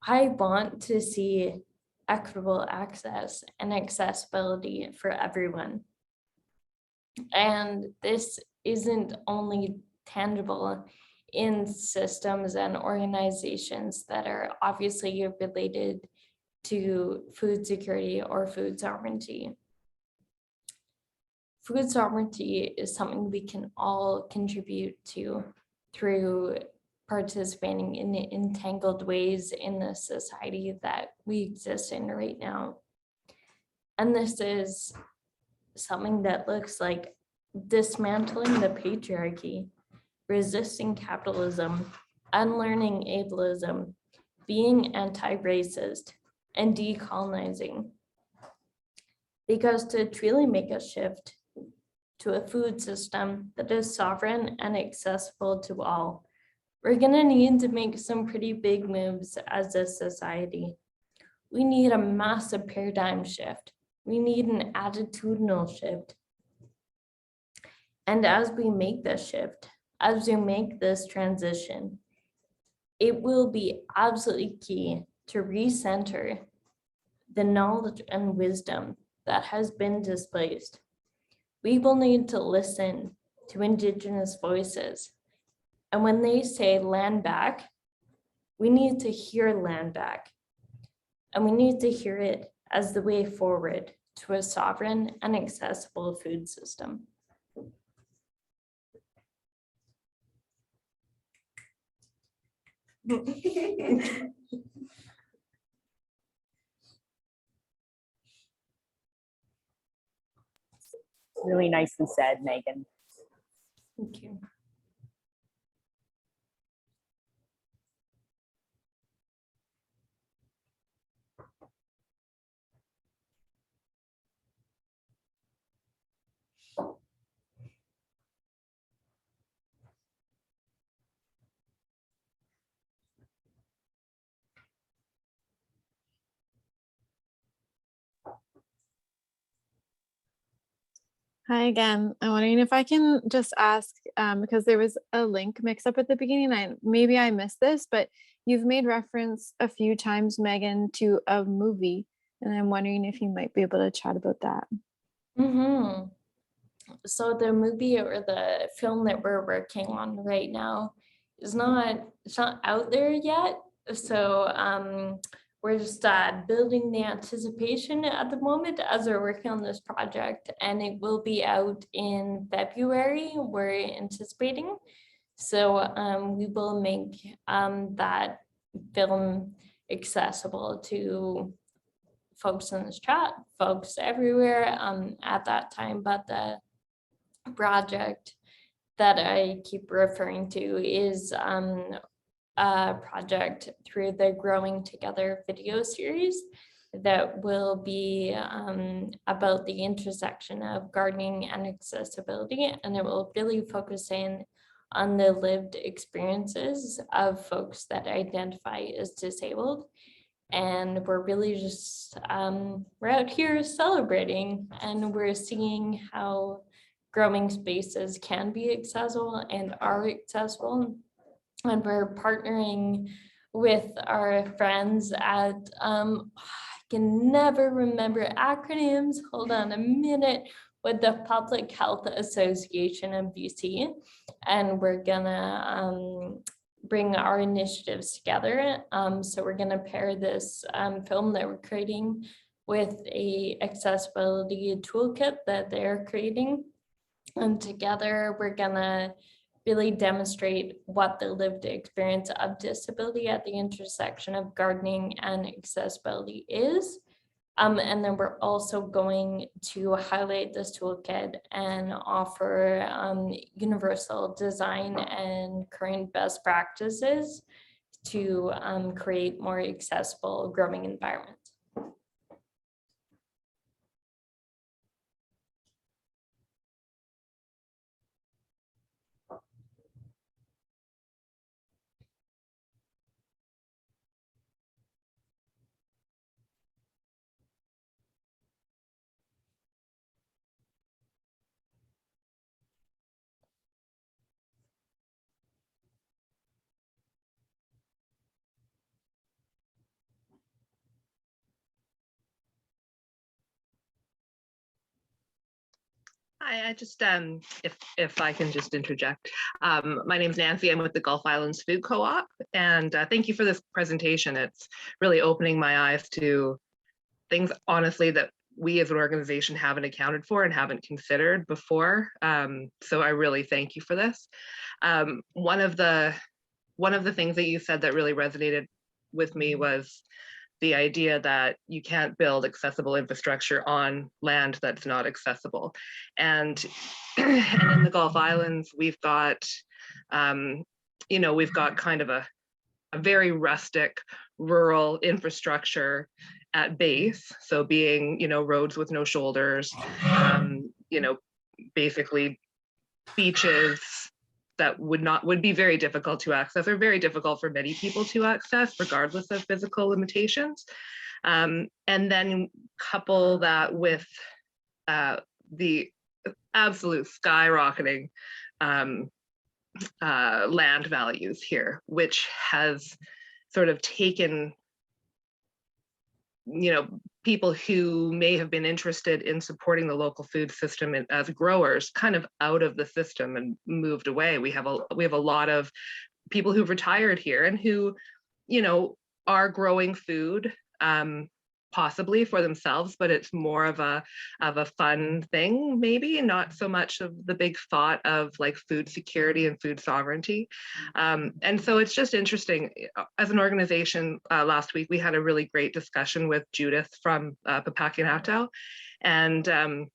I want to see equitable access and accessibility for everyone. And this isn't only tangible in systems and organizations that are obviously related to food security or food sovereignty. Food sovereignty is something we can all contribute to through participating in the entangled ways in the society that we exist in right now. And this is something that looks like dismantling the patriarchy, resisting capitalism, unlearning ableism, being anti-racist, and decolonizing. Because to truly make a shift to a food system that is sovereign and accessible to all, we're gonna need to make some pretty big moves as a society. We need a massive paradigm shift. We need an attitudinal shift. And as we make this shift, as we make this transition, it will be absolutely key to recenter the knowledge and wisdom that has been displaced. We will need to listen to Indigenous voices. And when they say land back, we need to hear land back. And we need to hear it as the way forward to a sovereign and accessible food system. Really nicely said, Megan. Thank you. Hi again. I'm wondering if I can just ask, because there was a link mix up at the beginning. Maybe I missed this, but you've made reference a few times, Megan, to a movie, and I'm wondering if you might be able to chat about that. Mm-hmm. So the movie or the film that we're working on right now is it's not out there yet. So we're just building the anticipation at the moment as we're working on this project, and it will be out in February, we're anticipating. So we will make that film accessible to folks in this chat, folks everywhere at that time. But the project that I keep referring to is a project through the Growing Together video series that will be about the intersection of gardening and accessibility, and it will really focus in on the lived experiences of folks that identify as disabled. And we're really just, we're out here celebrating, and we're seeing how growing spaces can be accessible and are accessible. And we're partnering with our friends at, I can never remember acronyms, hold on a minute, with the Public Health Association of BC. And we're gonna bring our initiatives together. So we're gonna pair this film that we're creating with a accessibility toolkit that they're creating. And together we're gonna really demonstrate what the lived experience of disability at the intersection of gardening and accessibility is. And then we're also going to highlight this toolkit and offer universal design and current best practices to create more accessible growing environments. Hi, I just if I can just interject. My name's Nancy. I'm with the Gulf Islands Food Co-op, and thank you for this presentation. It's really opening my eyes to things, honestly, that we as an organization haven't accounted for and haven't considered before. So I really thank you for this. One of the things that you said that really resonated with me was the idea that you can't build accessible infrastructure on land that's not accessible. And, and in the Gulf Islands, we've got, we've got kind of a very rustic rural infrastructure at base. So being, roads with no shoulders, basically beaches that would be very difficult to access, or very difficult for many people to access, regardless of physical limitations. And then couple that with the absolute skyrocketing land values here, which has sort of taken, people who may have been interested in supporting the local food system as growers kind of out of the system and moved away. We have a lot of people who've retired here and who, are growing food, possibly for themselves, but it's more of a fun thing, maybe, not so much of the big thought of like food security and food sovereignty. And so it's just interesting. As an organization, last week we had a really great discussion with Judith from Papakinato, and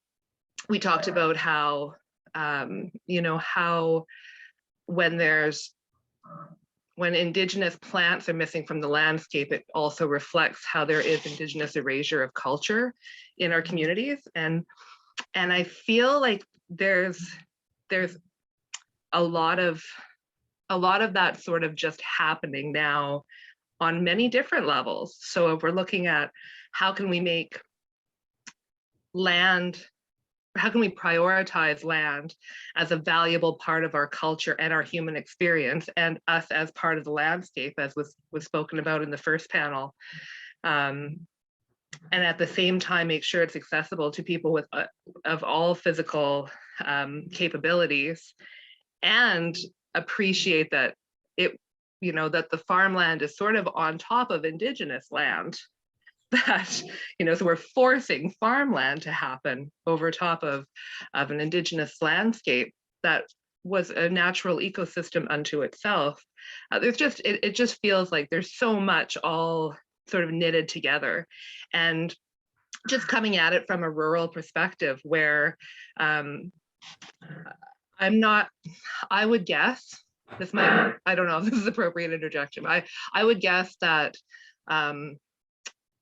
we talked about how how when Indigenous plants are missing from the landscape, it also reflects how there is Indigenous erasure of culture in our communities. And I feel like there's a lot of that sort of just happening now on many different levels. So if we're looking at how can we make land, how can we prioritize land as a valuable part of our culture and our human experience, and us as part of the landscape, as was spoken about in the first panel, and at the same time make sure it's accessible to people with of all physical capabilities, and appreciate that that the farmland is sort of on top of Indigenous land, that so we're forcing farmland to happen over top of an Indigenous landscape that was a natural ecosystem unto itself. There's just it just feels like there's so much all sort of knitted together, and just coming at it from a rural perspective where I would guess, I don't know if this is appropriate interjection, I would guess that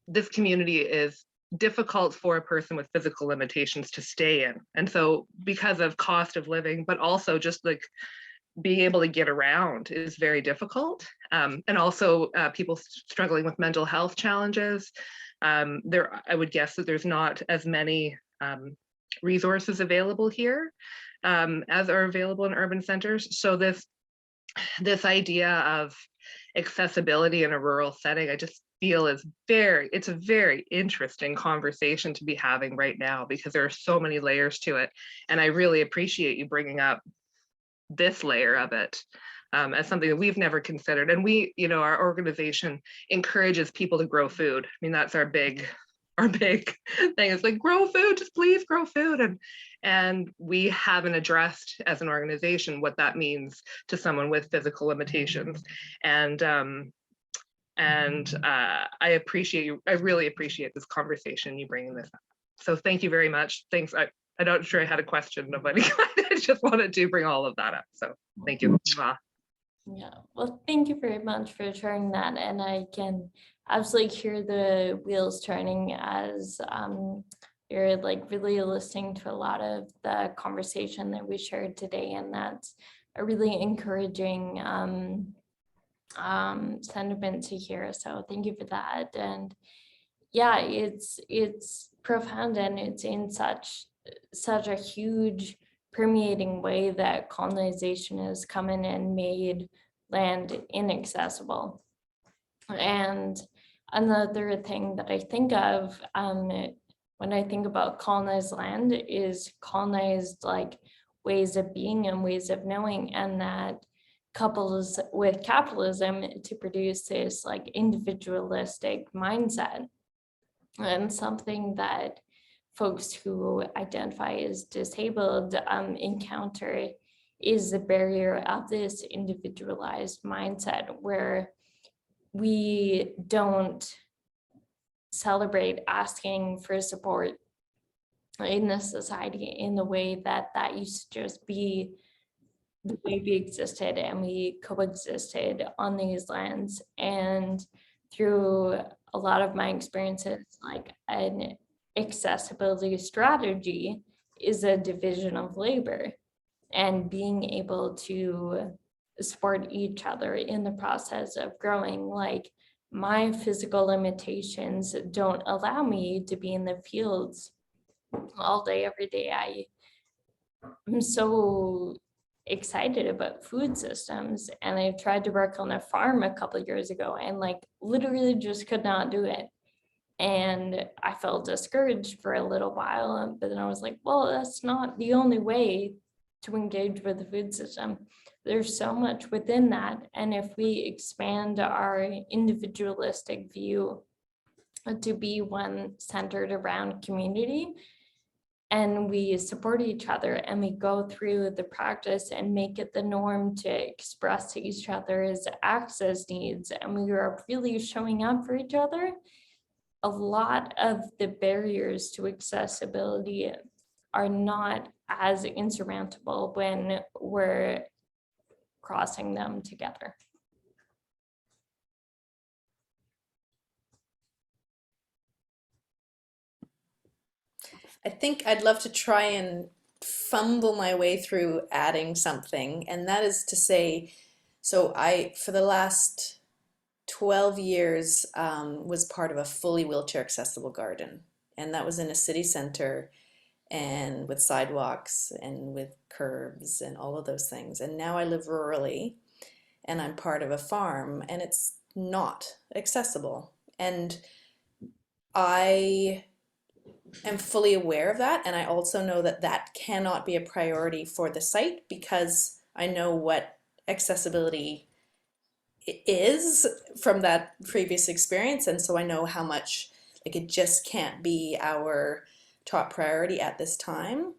this community is difficult for a person with physical limitations to stay in. And so because of cost of living, but also just like being able to get around is very difficult. And also people struggling with mental health challenges. I would guess that there's not as many resources available here as are available in urban centers. So this idea of accessibility in a rural setting, I just feel it's a very interesting conversation to be having right now, because there are so many layers to it. And I really appreciate you bringing up this layer of it as something that we've never considered. And we, our organization encourages people to grow food. I mean, that's our big thing. It's like, grow food, just please grow food. And we haven't addressed as an organization what that means to someone with physical limitations. And I appreciate you. I really appreciate this conversation, you bringing this up. So thank you very much. Thanks. I'm not sure I had a question of any kind. I just wanted to bring all of that up. So thank you. Yeah, well, thank you very much for sharing that. And I can absolutely hear the wheels turning as you're like really listening to a lot of the conversation that we shared today. And that's a really encouraging sentiment to hear. So thank you for that. And yeah, it's profound, and it's in such a huge permeating way that colonization has come in and made land inaccessible. And another thing that I think of when I think about colonized land is colonized like ways of being and ways of knowing, and that couples with capitalism to produce this like individualistic mindset, and something that folks who identify as disabled encounter is the barrier of this individualized mindset, where we don't celebrate asking for support in this society in the way that that used to just be the way we existed and we coexisted on these lands. And through a lot of my experiences, like an accessibility strategy is a division of labor, and being able to support each other in the process of growing. Like, my physical limitations don't allow me to be in the fields all day, every day. I'm so excited about food systems, and I tried to work on a farm a couple of years ago and like literally just could not do it. And I felt discouraged for a little while, but then I was like, well, that's not the only way to engage with the food system. There's so much within that. And if we expand our individualistic view to be one centered around community, and we support each other and we go through the practice and make it the norm to express each other's access needs, and we are really showing up for each other, a lot of the barriers to accessibility are not as insurmountable when we're crossing them together. I think I'd love to try and fumble my way through adding something, and that is to say, so for the last 12 years, was part of a fully wheelchair accessible garden, and that was in a city center and with sidewalks and with curbs and all of those things. And now I live rurally and I'm part of a farm and it's not accessible. And I am fully aware of that, and I also know that that cannot be a priority for the site because I know what accessibility is from that previous experience, and so I know how much like it just can't be our top priority at this time.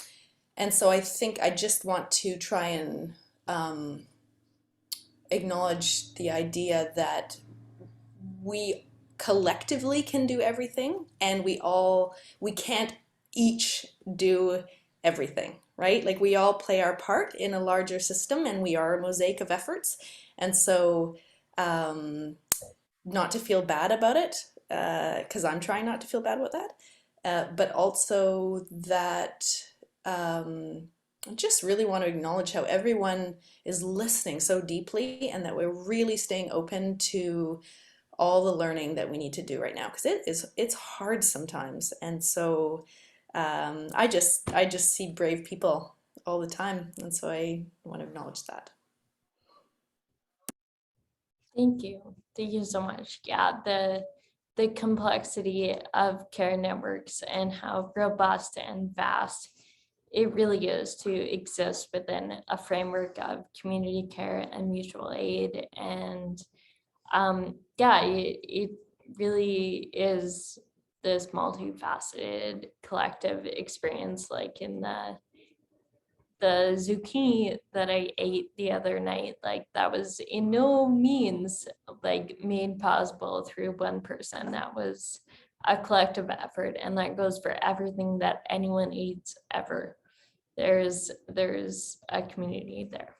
And so I think I just want to try and acknowledge the idea that we collectively can do everything, and we can't each do everything, right? Like, we all play our part in a larger system, and we are a mosaic of efforts. And so not to feel bad about it, because I'm trying not to feel bad about that, but also that I just really want to acknowledge how everyone is listening so deeply, and that we're really staying open to all the learning that we need to do right now, because it's hard sometimes. And so I just see brave people all the time, and so I want to acknowledge that. Thank you so much. Yeah, the complexity of care networks and how robust and vast it really is to exist within a framework of community care and mutual aid. And yeah, it really is this multifaceted collective experience. Like in the zucchini that I ate the other night, like that was in no means like made possible through one person. That was a collective effort, and that goes for everything that anyone eats ever. There's a community there.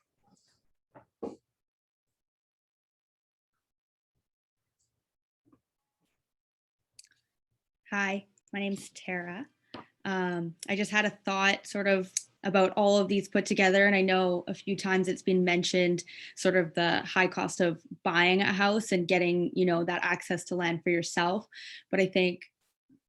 Hi, my name's Tara. I just had a thought sort of about all of these put together, and I know a few times it's been mentioned sort of the high cost of buying a house and getting, that access to land for yourself. But I think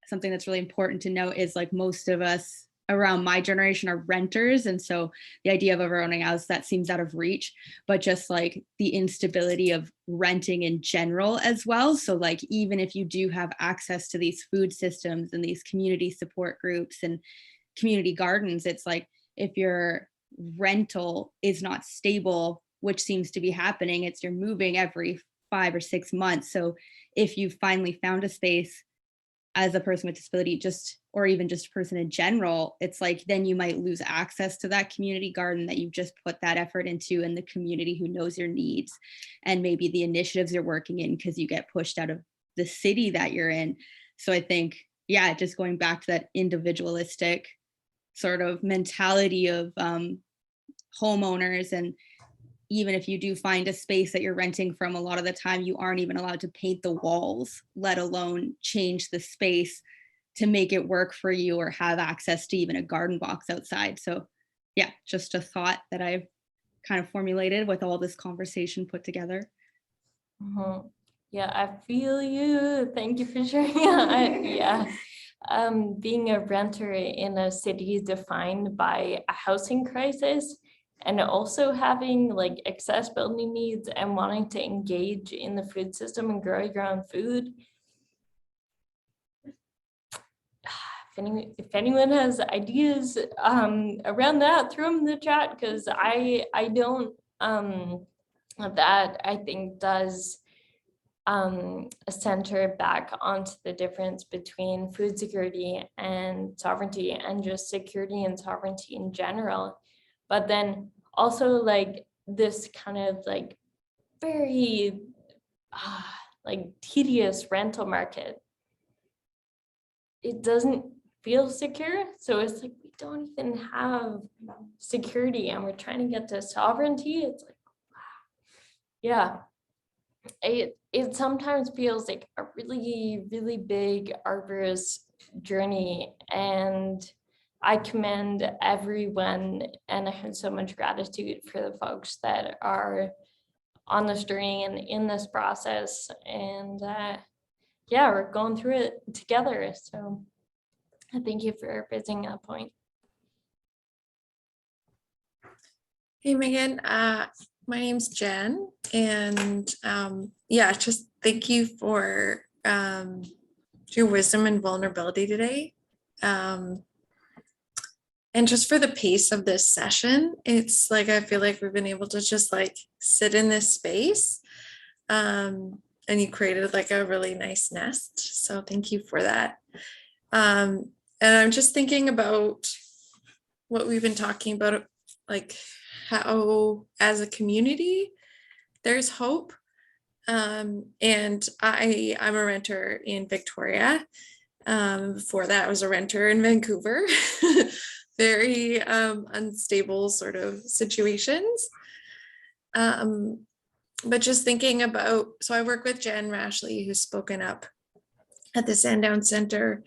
something that's really important to note is like most of us around my generation are renters. And so the idea of our owning house, that seems out of reach, but just like the instability of renting in general as well. So like, even if you do have access to these food systems and these community support groups and community gardens, it's like, if your rental is not stable, which seems to be happening, it's you're moving every 5 or 6 months. So if you finally found a space as a person with disability, just, or even just a person in general, it's like, then you might lose access to that community garden that you've just put that effort into, and the community who knows your needs and maybe the initiatives you're working in, because you get pushed out of the city that you're in. So I think, yeah, just going back to that individualistic sort of mentality of homeowners, and even if you do find a space that you're renting from, a lot of the time you aren't even allowed to paint the walls, let alone change the space to make it work for you or have access to even a garden box outside. So yeah, just a thought that I've kind of formulated with all this conversation put together. Mhm. Yeah, I feel you. Thank you for sharing. Yeah. Being a renter in a city defined by a housing crisis, and also having like accessibility needs and wanting to engage in the food system and grow your own food. If anyone has ideas around that, throw them in the chat, because I don't. That I think does center back onto the difference between food security and sovereignty, and just security and sovereignty in general. But then also like this kind of like very like tedious rental market. It doesn't feel secure. So it's like, we don't even have security and we're trying to get to sovereignty. It's like, yeah. It sometimes feels like a really, really big, arduous journey, and I commend everyone, and I have so much gratitude for the folks that are on this journey and in this process, and yeah, we're going through it together. So I thank you for raising that point. Hey, Megan. My name's Jen, and yeah, just thank you for your wisdom and vulnerability today. And just for the pace of this session, it's like, I feel like we've been able to just like sit in this space, and you created like a really nice nest. So thank you for that. And I'm just thinking about what we've been talking about, like how as a community there's hope. And I'm a renter in Victoria. Before that I was a renter in Vancouver. Very unstable sort of situations. But just thinking about, so I work with Jen Rashley, who's spoken up at the Sandown Center,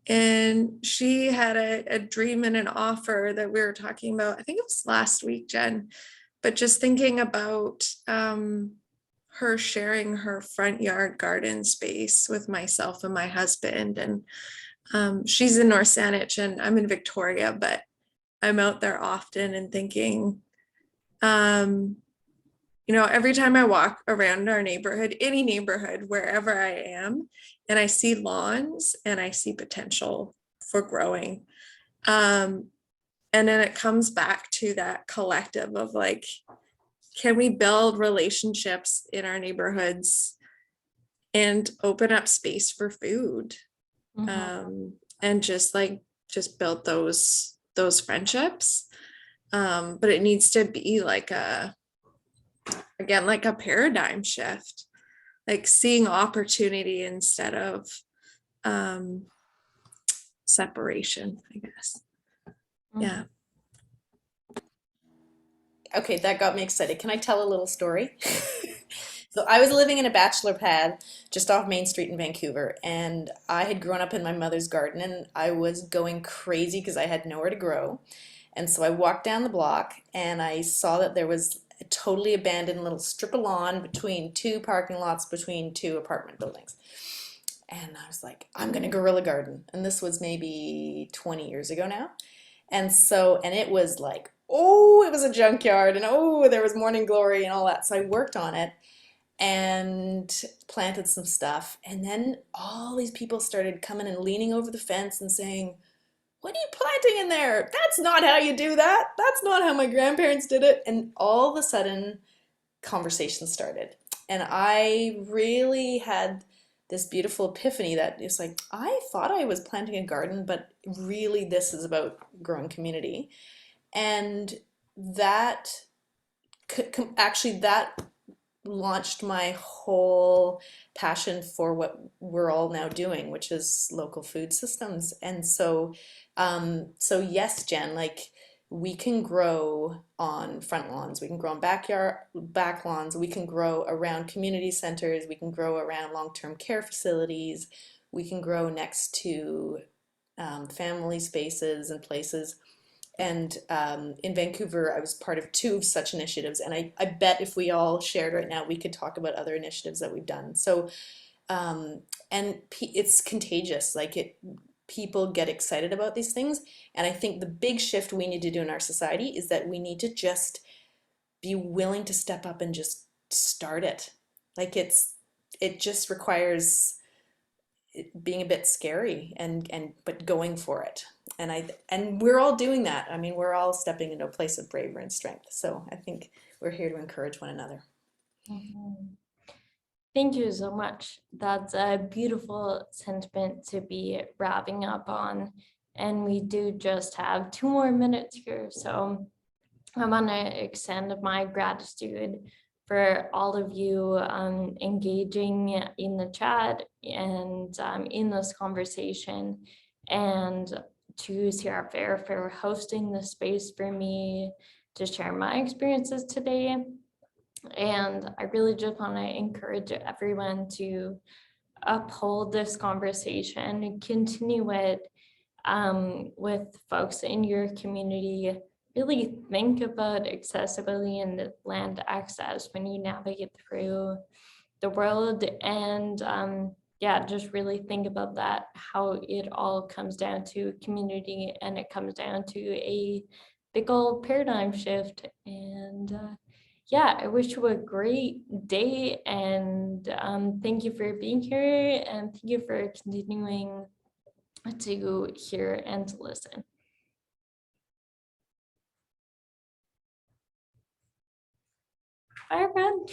and she had a dream and an offer that we were talking about, I think it was last week, Jen, but just thinking about her sharing her front yard garden space with myself and my husband. And she's in North Saanich and I'm in Victoria, but I'm out there often and thinking, you know, every time I walk around our neighborhood, any neighborhood, wherever I am, and I see lawns and I see potential for growing. And then it comes back to that collective of like, can we build relationships in our neighborhoods and open up space for food? And just build those friendships. But it needs to be like like a paradigm shift, like seeing opportunity instead of separation, I guess. Yeah. Okay, that got me excited. Can I tell a little story? So I was living in a bachelor pad just off Main Street in Vancouver, and I had grown up in my mother's garden, and I was going crazy because I had nowhere to grow. And so I walked down the block and I saw that there was a totally abandoned little strip of lawn between two parking lots between two apartment buildings. And I was like, I'm gonna guerrilla garden. And this was maybe 20 years ago now. And so, and it was like, oh, it was a junkyard, and oh, there was morning glory and all that. So I worked on it and planted some stuff. And then all these people started coming and leaning over the fence and saying, what are you planting in there? That's not how you do that. That's not how my grandparents did it. And all of a sudden, conversation started. And I really had this beautiful epiphany that it's like, I thought I was planting a garden, but really this is about growing community. And that actually that launched my whole passion for what we're all now doing, which is local food systems. And so, so yes, Jen, like we can grow on front lawns, we can grow on back lawns, we can grow around community centers, we can grow around long-term care facilities, we can grow next to family spaces and places. And in Vancouver, I was part of 2 such initiatives. And I bet if we all shared right now, we could talk about other initiatives that we've done. So, and it's contagious. Like people get excited about these things. And I think the big shift we need to do in our society is that we need to just be willing to step up and just start it. Like it just requires being a bit scary but going for it. And we're all doing that. I mean, we're all stepping into a place of bravery and strength. So I think we're here to encourage one another. Thank you so much. That's a beautiful sentiment to be wrapping up on. And we do just have 2 more minutes here. So I want to extend my gratitude for all of you engaging in the chat and in this conversation, and to Sierra Fair for hosting the space for me to share my experiences today. And I really just want to encourage everyone to uphold this conversation and continue it with folks in your community. Really think about accessibility and land access when you navigate through the world. And yeah, just really think about that, how it all comes down to community, and it comes down to a big old paradigm shift. And yeah, I wish you a great day, and thank you for being here, and thank you for continuing to hear and to listen. Bye, everyone.